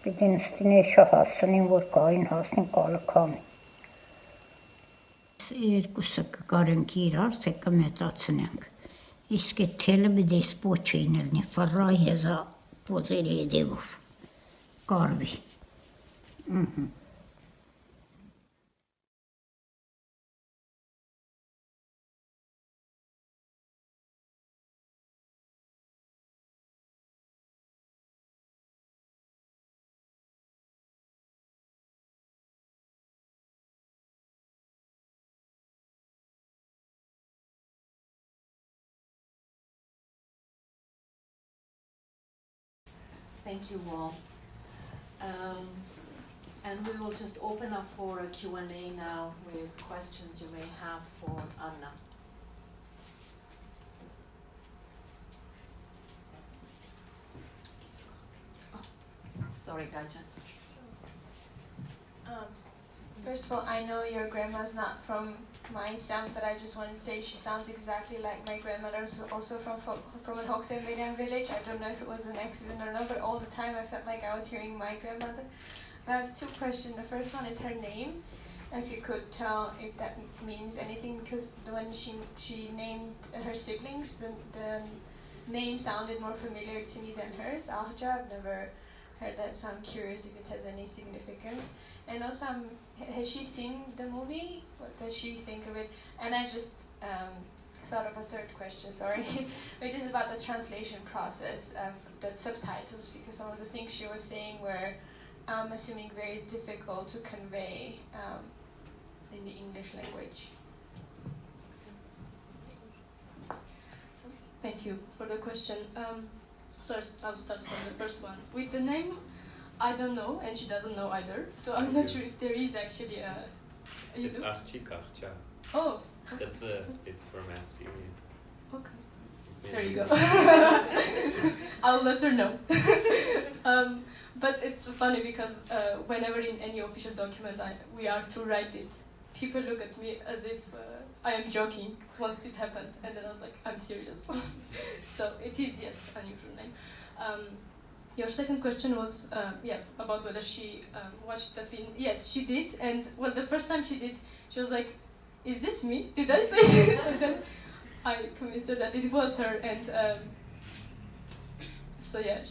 պիտի նստին էշա հասնին, որ կային հասնին կալը կամին։ Երկուսը կկարենք իրար, թե կմետացնենք, իսկ այդ թելը բիդես պոչ էին ելնի, վռայ հեզա պոծերի եդևով, կարվի։ Thank you all. And we will just open up for a Q&A now with questions you may have for Anna. Oh, sorry, Gaja. First of all, I know your grandma's not from my sound, but I just want to say she sounds exactly like my grandmother, also from an Hoktenvedian village. I don't know if it was an accident or not, but all the time I felt like I was hearing my grandmother. I have two questions. The first one is her name. If you could tell if that means anything, because when she named her siblings, the name sounded more familiar to me than hers. Ahja, I've never heard that, so I'm curious if it has any significance. And also, has she seen the movie? What does she think of it? And I just thought of a third question, sorry, which is about the translation process of the subtitles, because some of the things she was saying were, I'm assuming, very difficult to convey in the English language. Thank you for the question. So I'll start from the first one. With the name, I don't know, and she doesn't know either. So I'm not sure if there is actually a. It's Archik Archa. Oh. It's from Assyria. Okay. There you go. I'll let her know. But it's funny because whenever in any official document we are to write it, people look at me as if I am joking once it happened, and then I was like, I'm serious. So it is, yes, unusual name. Your second question was, about whether she watched the film. Yes, she did, and well, the first time she did, she was like, is this me? Did I say it? And then I convinced her that it was her, and so yeah,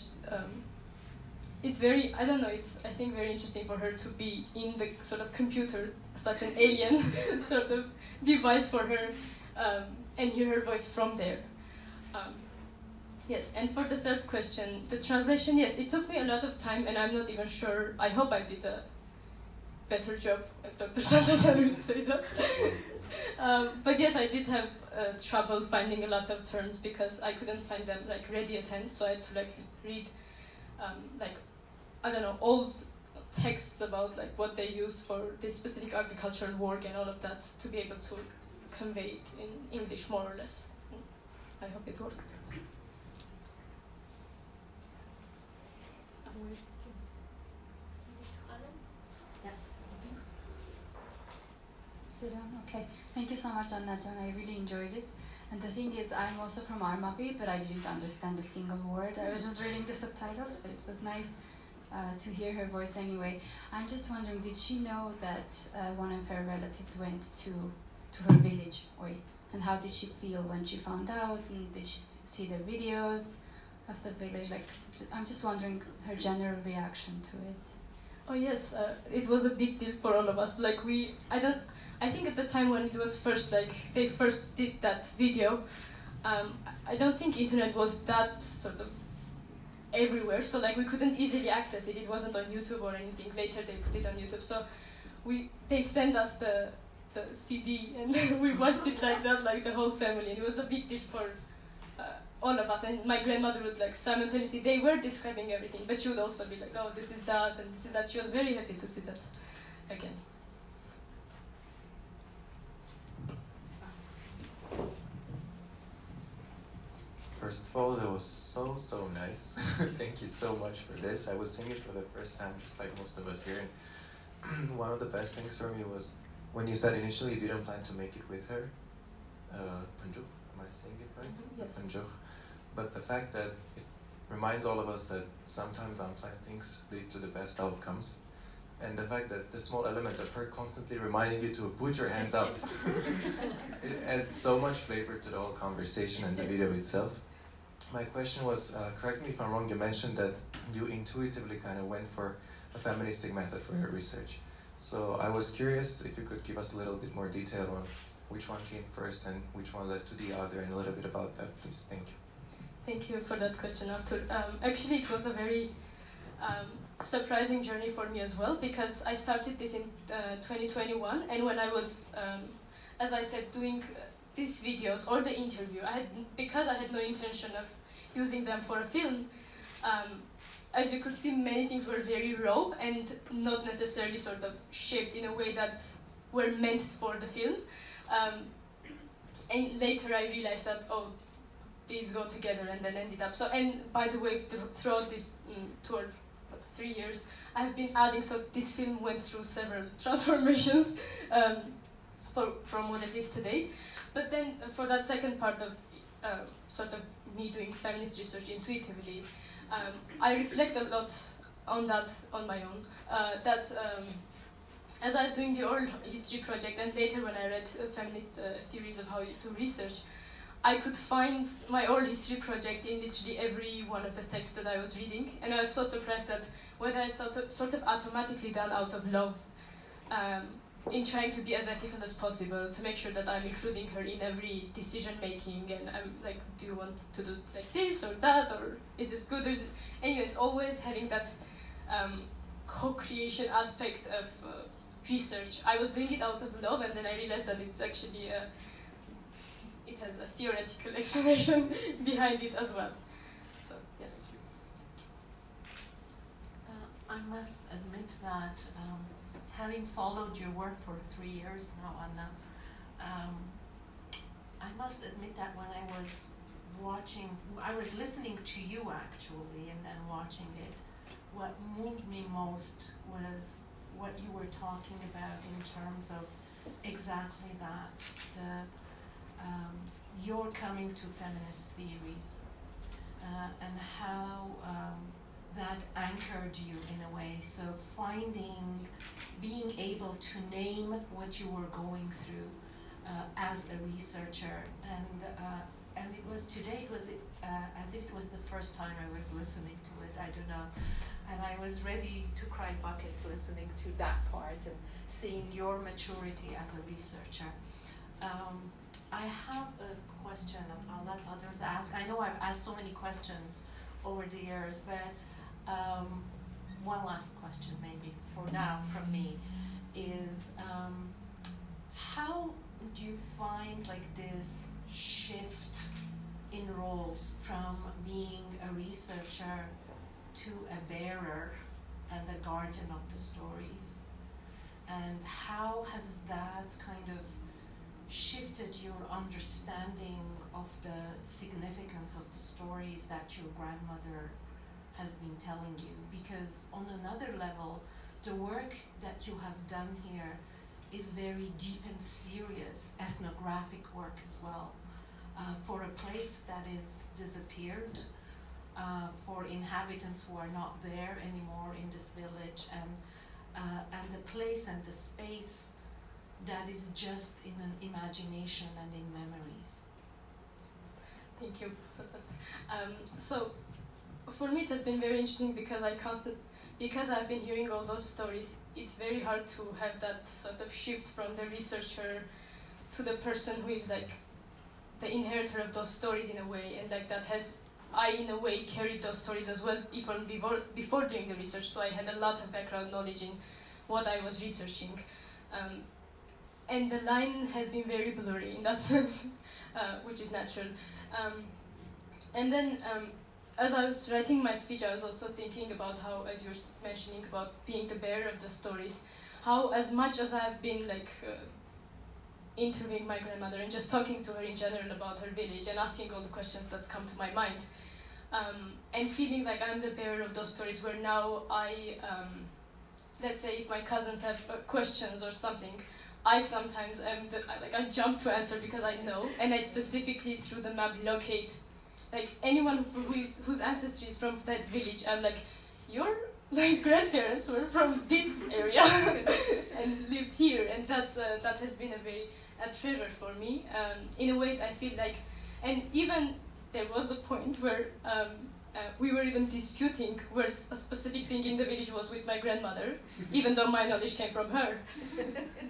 it's very, I don't know, it's, I think, very interesting for her to be in the sort of computer, such an alien sort of device for her, and hear her voice from there. Yes, and for the third question, the translation, yes, it took me a lot of time, and I'm not even sure, I hope I did a better job at Dr. Sanchez, I would say that. But yes, I did have trouble finding a lot of terms because I couldn't find them like ready at hand, so I had to like read like, I don't know, old texts about like what they used for this specific agricultural work and all of that to be able to convey it in English more or less. I hope it worked. Okay, thank you so much, Anna. I really enjoyed it. And the thing is, I'm also from Armavi, but I didn't understand a single word. I was just reading the subtitles, but it was nice to hear her voice anyway. I'm just wondering, did she know that one of her relatives went to her village? And how did she feel when she found out? And did she see the videos of the village? Like, I'm just wondering her general reaction to it. Oh yes, it was a big deal for all of us. Like I think at the time when it was first, like they first did that video, I don't think internet was that sort of everywhere. So like we couldn't easily access it. It wasn't on YouTube or anything. Later they put it on YouTube. So they sent us the CD and we watched it like that, like the whole family. And it was a big deal for all of us. And my grandmother would like simultaneously, they were describing everything, but she would also be like, oh, this is that and this is that. She was very happy to see that again. First of all, that was so nice. Thank you so much for this. I was seeing it for the first time, just like most of us here. And one of the best things for me was when you said initially you didn't plan to make it with her. Panjuh, am I saying it right? Yes. Panjuh. But the fact that it reminds all of us that sometimes unplanned things lead to the best outcomes. And the fact that the small element of her constantly reminding you to put your hands up, it adds so much flavor to the whole conversation and the video itself. My question was, correct me if I'm wrong, you mentioned that you intuitively kind of went for a feministic method for your research. So I was curious if you could give us a little bit more detail on which one came first and which one led to the other, and a little bit about that, please. Thank you. Thank you for that question, Arthur. Actually, it was a very surprising journey for me as well, because I started this in 2021, and when I was, as I said, doing these videos or the interview, because I had no intention of using them for a film, as you could see, many things were very raw and not necessarily sort of shaped in a way that were meant for the film. And later I realized that, oh, these go together, and then ended up. So, and by the way, throughout this tour, 3 years, I've been adding, so this film went through several transformations from what it is today. But then for that second part of sort of me doing feminist research intuitively, I reflect a lot on that on my own. As I was doing the oral history project, and later when I read feminist theories of how you do research, I could find my oral history project in literally every one of the texts that I was reading. And I was so surprised that whether it's sort of automatically done out of love, in trying to be as ethical as possible, to make sure that I'm including her in every decision making, and I'm like, do you want to do like this or that, or is this good? Or is this... Anyways, always having that co-creation aspect of research. I was doing it out of love, and then I realized that it's actually it has a theoretical explanation behind it as well. So yes. I must admit that having followed your work for 3 years now, Anna, I must admit that when I was listening to you actually, and then watching it, what moved me most was what you were talking about in terms of exactly that, you're coming to feminist theories, and how that anchored you in a way. So being able to name what you were going through as a researcher, and it was today, it was as if it was the first time I was listening to it, I don't know, and I was ready to cry buckets listening to that part and seeing your maturity as a researcher. I have a question, I'll let others ask. I know I've asked so many questions over the years, but one last question maybe for now from me is, how do you find like this shift in roles from being a researcher to a bearer and a guardian of the stories, and how has that kind of shifted your understanding of the significance of the stories that your grandmother has been telling you? Because on another level, the work that you have done here is very deep and serious ethnographic work as well, for a place that is disappeared, for inhabitants who are not there anymore in this village, and the place and the space that is just in an imagination and in memories. Thank you. So, for me, it has been very interesting because because I've been hearing all those stories. It's very hard to have that sort of shift from the researcher to the person who is like the inheritor of those stories in a way, and like that has I in a way carried those stories as well even before doing the research. So I had a lot of background knowledge in what I was researching. And the line has been very blurry in that sense, which is natural. And then, as I was writing my speech, I was also thinking about how, as you're mentioning about being the bearer of the stories, how as much as I've been like interviewing my grandmother and just talking to her in general about her village and asking all the questions that come to my mind, and feeling like I'm the bearer of those stories, where now let's say if my cousins have questions or something, I sometimes I jump to answer because I know, and I specifically through the map locate like anyone whose ancestry is from that village. I'm like, your like grandparents were from this area and lived here, and that has been a treasure for me. In a way, I feel like, and even there was a point where we were even disputing where a specific thing in the village was with my grandmother, even though my knowledge came from her.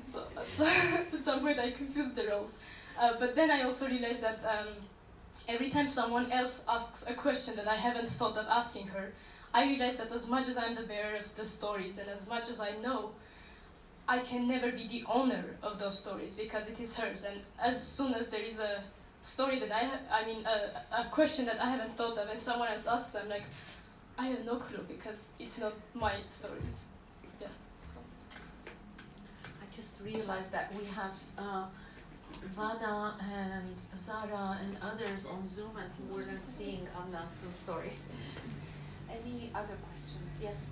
So at some point I confused the roles. But then I also realized that every time someone else asks a question that I haven't thought of asking her, I realize that as much as I'm the bearer of the stories and as much as I know, I can never be the owner of those stories because it is hers. And as soon as there is a story that a question that I haven't thought of and someone else asks, I'm like, I have no clue because it's not my stories. Yeah. I just realized that we have Vanna and Zara and others on Zoom and who weren't seeing Anna, so sorry. Any other questions? Yes,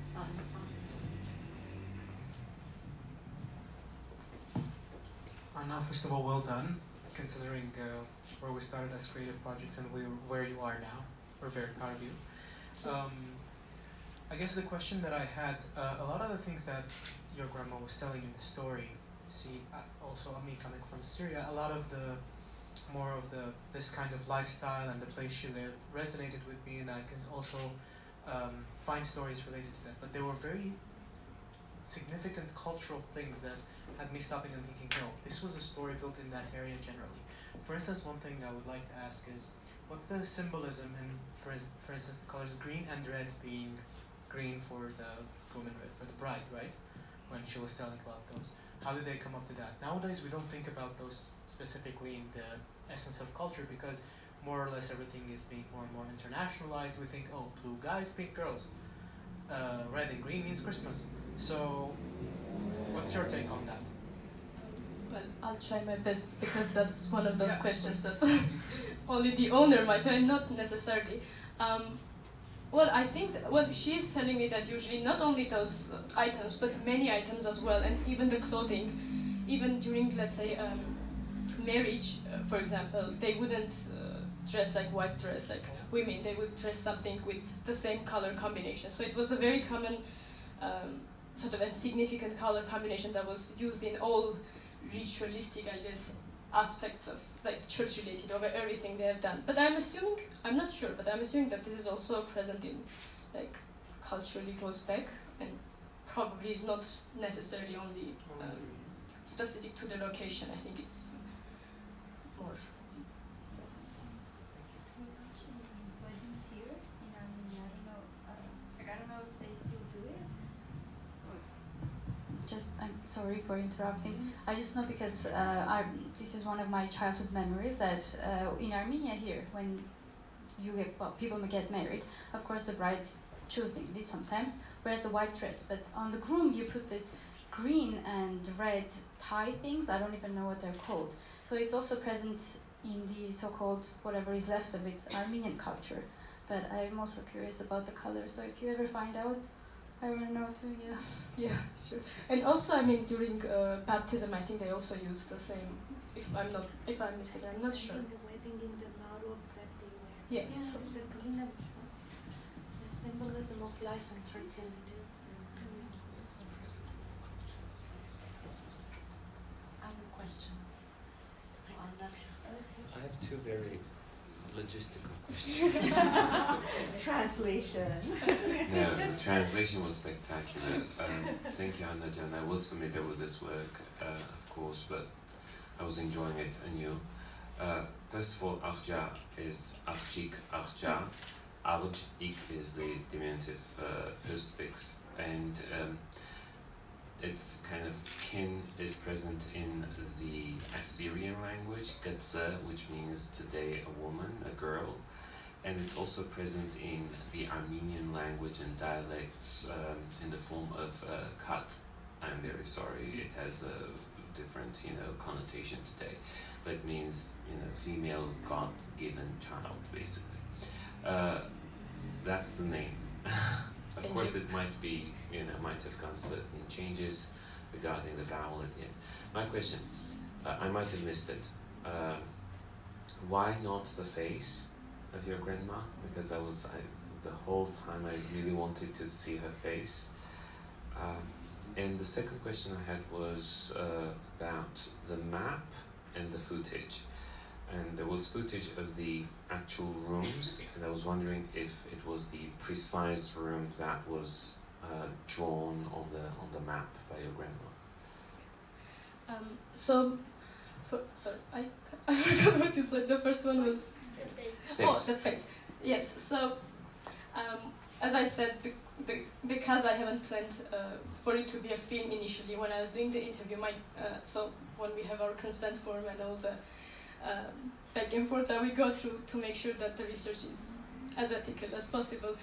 Anna, first of all, well done, considering where we started as creative projects and where you are now. We're very proud of you. I guess the question that I had, a lot of the things that your grandma was telling in the story, also me coming from Syria, a lot of this kind of lifestyle and the place she lived resonated with me, and I can also find stories related to that. But there were very significant cultural things that had me stopping and thinking, no, this was a story built in that area generally. For instance, one thing I would like to ask is, what's the symbolism in, for instance, the colors green and red being green for the groom and red for the bride, right? When she was telling about those. How did they come up to that? Nowadays, we don't think about those specifically in the essence of culture because more or less everything is being more and more internationalized. We think, oh, blue guys, pink girls. Red and green means Christmas. So, what's your take on that? Well, I'll try my best because that's one of those questions that only the owner might know, not necessarily. Well, I think she is telling me that usually not only those items, but many items as well, and even the clothing, even during, let's say, marriage, for example, they wouldn't dress like white dress, like women. They would dress something with the same color combination. So it was a very common, sort of a significant color combination that was used in all ritualistic, I guess, aspects of like church related over everything they have done. But I'm not sure, but I'm assuming that this is also present in like culturally goes back and probably is not necessarily only specific to the location. I think it's more. Weddings here in Armenia, I don't know if they still do it. I'm sorry for interrupting. I just know because this is one of my childhood memories that in Armenia here, when people get married, of course the bride choosing this sometimes, whereas the white dress. But on the groom, you put this green and red tie things. I don't even know what they're called. So it's also present in the so-called, whatever is left of it, Armenian culture. But I'm also curious about the color. So if you ever find out, I want to know too. Yeah. Yeah, sure. And also, I mean, during baptism, I think they also use the same. If I'm mistaken, I'm not sure. In the wedding, in the marrow that they wear. Yeah. Yeah, so the green, the symbolism of life and fertility. Other questions for Anna? I have two very logistical questions. Translation. Yeah, the translation was spectacular. Thank you, Anna Jan. I was familiar with this work, of course, but I was enjoying it anew. First of all, Arja is Archik, Arja. Arj-ik is the diminutive postfix, and its kind of kin is present in the Assyrian language, Getze, which means today a woman, a girl, and it's also present in the Armenian language and dialects in the form of Kat. I'm very sorry, it has a different, connotation today, but it means, female God-given child, basically. That's the name. Of course, it might be, might have gone certain changes regarding the vowel at the end. My question, I might have missed it. Why not the face of your grandma? Because the whole time I really wanted to see her face. And the second question I had was about the map and the footage. And there was footage of the actual rooms, and I was wondering if it was the precise room that was drawn on the map by your grandma. I forgot what you said. The first one was the face. Yes. So, as I said, because I haven't planned for it to be a film initially, when I was doing the interview, so when we have our consent form and all the back and forth that we go through to make sure that the research is as ethical as possible,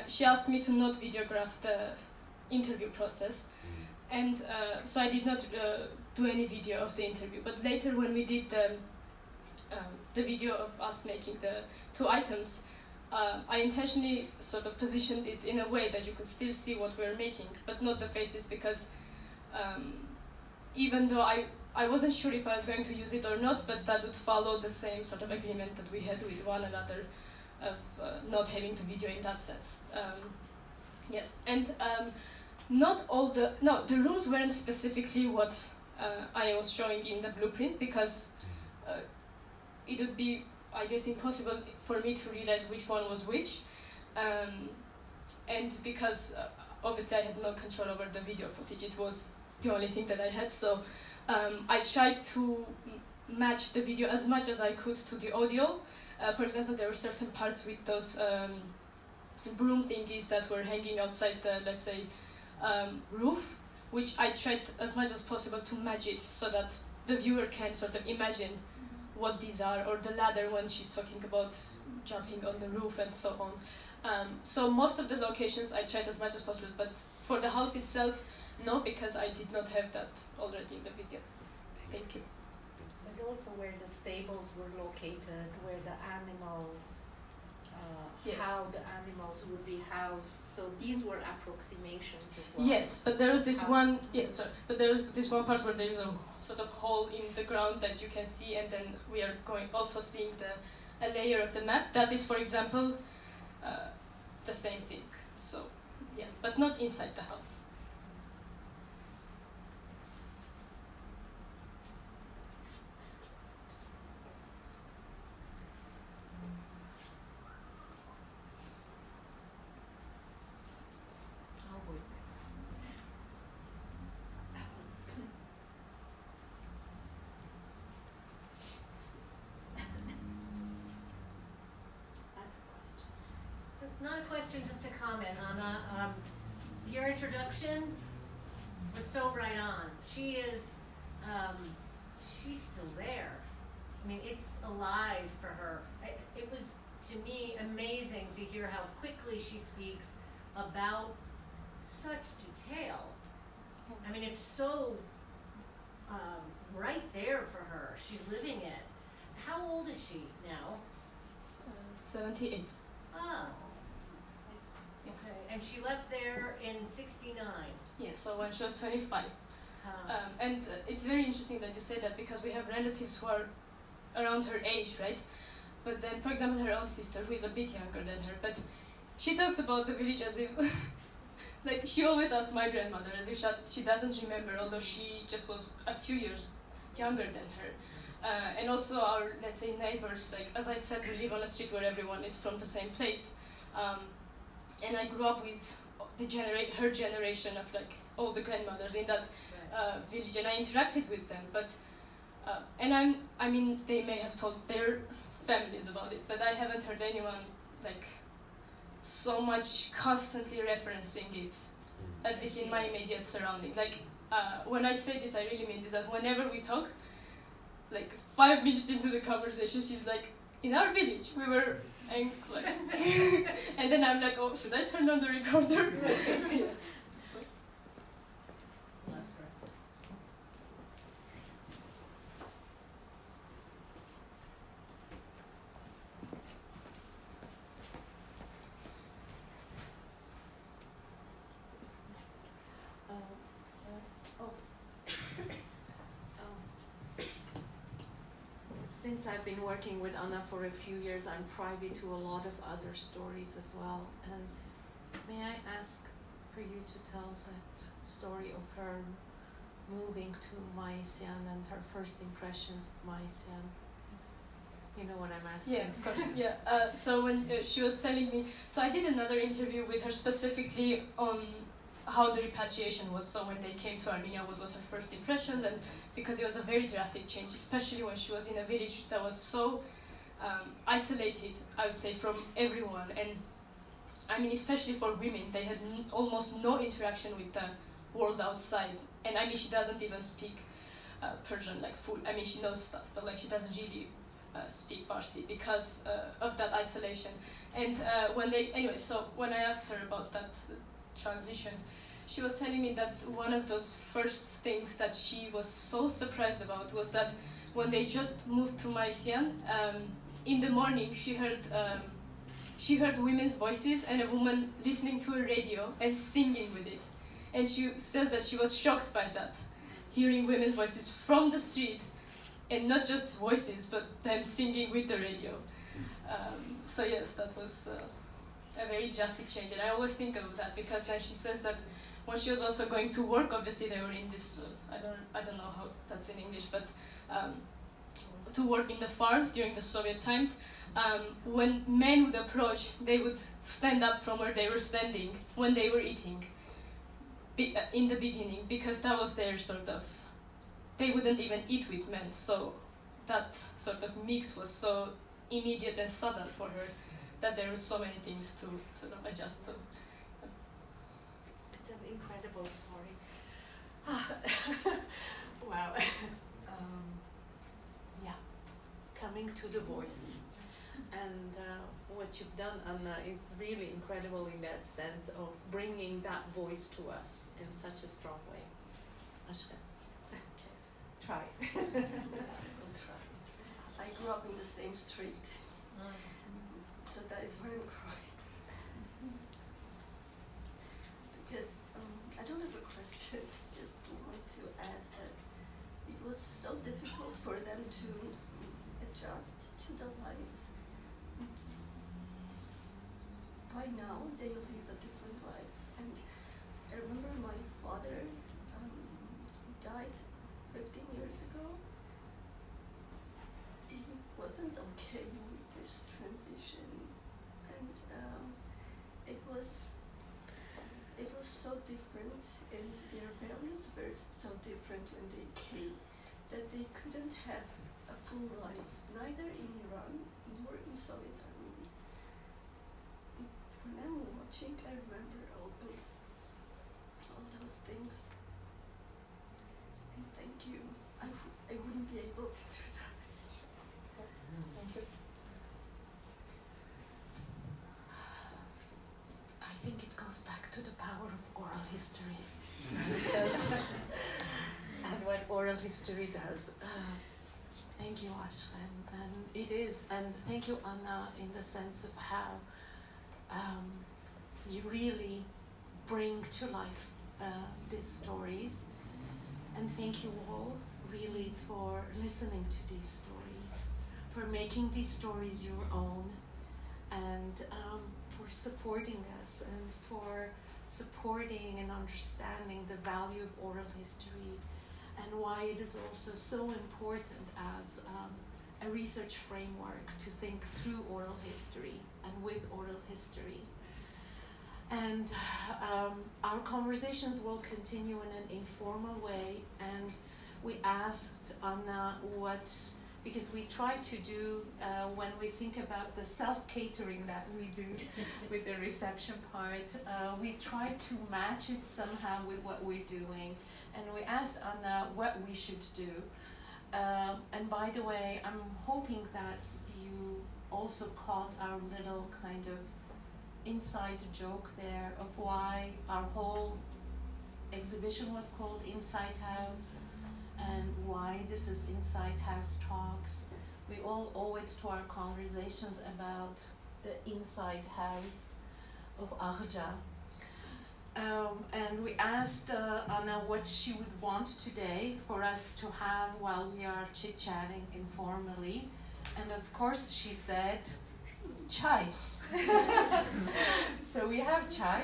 she asked me to not videograph the interview process, and so I did not do any video of the interview. But later, when we did the video of us making the 2 items, I intentionally sort of positioned it in a way that you could still see what we're making, but not the faces, because even though I wasn't sure if I was going to use it or not, but that would follow the same sort of agreement that we had with one another of not having to video in that sense. Yes, and the rooms weren't specifically what I was showing in the blueprint, because it would be, I guess, impossible for me to realize which one was which, and because obviously I had no control over the video footage. It was the only thing that I had, so I tried to match the video as much as I could to the audio. For example, there were certain parts with those broom thingies that were hanging outside the, let's say, roof, which I tried as much as possible to match it so that the viewer can sort of imagine what these are, or the ladder when she's talking about jumping on the roof and so on. So most of the locations I tried as much as possible, but for the house itself, no, because I did not have that already in the video. Thank you. And also where the stables were located, where the animals, Yes. how the animals would be housed. So these were approximations as well. Yes, but there was this but there was this one part where there is a sort of hole in the ground that you can see, and then we are also seeing a layer of the map. That is, for example, the same thing. So, yeah, but not inside the house. Not a question, just a comment, Anna. Your introduction was so right on. She's still there. I mean, it's alive for her. It was, to me, amazing to hear how quickly she speaks about such detail. I mean, it's so right there for her. She's living it. How old is she now? 78. Oh. Okay. And she left there in '69. Yeah, so when she was 25. And it's very interesting that you say that, because we have relatives who are around her age, right? But then, for example, her own sister, who is a bit younger than her, but she talks about the village as if, like, she always asks my grandmother as if she doesn't remember, although she just was a few years younger than her. And also our, let's say, neighbors, like, as I said, we live on a street where everyone is from the same place. And I grew up with her generation of, like, all the grandmothers in that village, and I interacted with them. But and I mean, they may have told their families about it, but I haven't heard anyone like so much constantly referencing it, at least in my immediate surrounding. Like when I say this, I really mean this, that whenever we talk, like 5 minutes into the conversation, she's like, in our village, we were, and like, and then I'm like, oh, should I turn on the recorder? Yeah. Since I've been working with Anna for a few years, I'm privy to a lot of other stories as well. And may I ask for you to tell that story of her moving to Maisyan and her first impressions of Maisyan? You know what I'm asking? Yeah, of course. Yeah. So when she was telling me, so I did another interview with her specifically on how the repatriation was. So when they came to Armenia, what was her first impressions? And because it was a very drastic change, especially when she was in a village that was so isolated, I would say, from everyone. And I mean, especially for women, they had almost no interaction with the world outside. And I mean, she doesn't even speak Persian like full. I mean, she knows stuff, but like she doesn't really speak Farsi because of that isolation. And when I asked her about that transition, she was telling me that one of those first things that she was so surprised about was that when they just moved to Maisyan, in the morning she heard women's voices and a woman listening to a radio and singing with it. And she says that she was shocked by that, hearing women's voices from the street, and not just voices, but them singing with the radio. So yes, that was a very drastic change, and I always think of that because then she says that when she was also going to work, obviously they were in this, I don't know how that's in English, but to work in the farms during the Soviet times, when men would approach, they would stand up from where they were standing when they were eating in the beginning, because that was their sort of, they wouldn't even eat with men, so that sort of mix was so immediate and sudden for her that there were so many things to sort of adjust to. It's an incredible story. Wow. Yeah, coming to the voice. And what you've done, Anna, is really incredible in that sense of bringing that voice to us in such a strong way. Ashka. Okay. Try. I'll try. I grew up in the same street, so that is why I'm crying. Because I don't have a question, just want to add that it was so difficult for them to adjust to the life. By now, they live a different life. And I remember my father died 15 years ago. He wasn't okay with this transition, and it was so different, and their values were so different when they came that they couldn't have a full life, neither in Iran nor in Soviet Armenia. When I'm watching, I remember all those things. And thank you. I wouldn't be able to do that. Thank you. I think it goes back history and what oral history does. Thank you, Ashkan, and it is, and thank you, Anna, in the sense of how you really bring to life these stories, and thank you all really for listening to these stories, for making these stories your own, and for supporting us and for supporting and understanding the value of oral history and why it is also so important as a research framework to think through oral history and with oral history. And our conversations will continue in an informal way, and we asked Anna because we try to do, when we think about the self-catering that we do with the reception part, we try to match it somehow with what we're doing. And we asked Anna what we should do. And by the way, I'm hoping that you also caught our little kind of inside joke there of why our whole exhibition was called Inside House and why this is Inside House Talks. We all owe it to our conversations about the inside house of Arja. And we asked Anna what she would want today for us to have while we are chit-chatting informally. And of course she said, chai. So we have chai,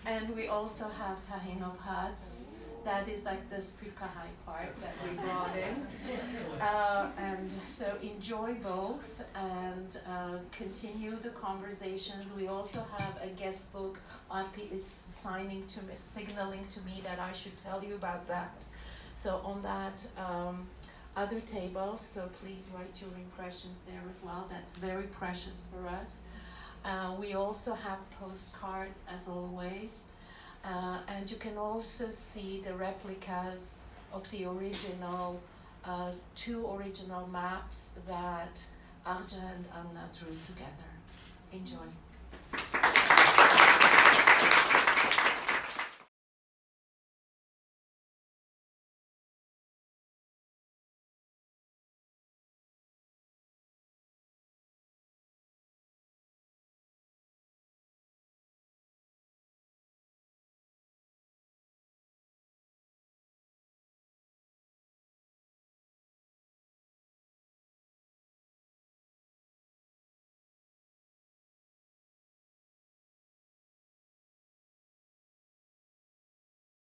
and we also have tahin of hats. That is like the spirkahai part that we brought in. And so enjoy both and continue the conversations. We also have a guest book. Arpi is signaling to me that I should tell you about that. So on that other table, so please write your impressions there as well. That's very precious for us. We also have postcards as always. And you can also see the replicas of the original, two original maps that Arja and Anna drew together. Enjoy.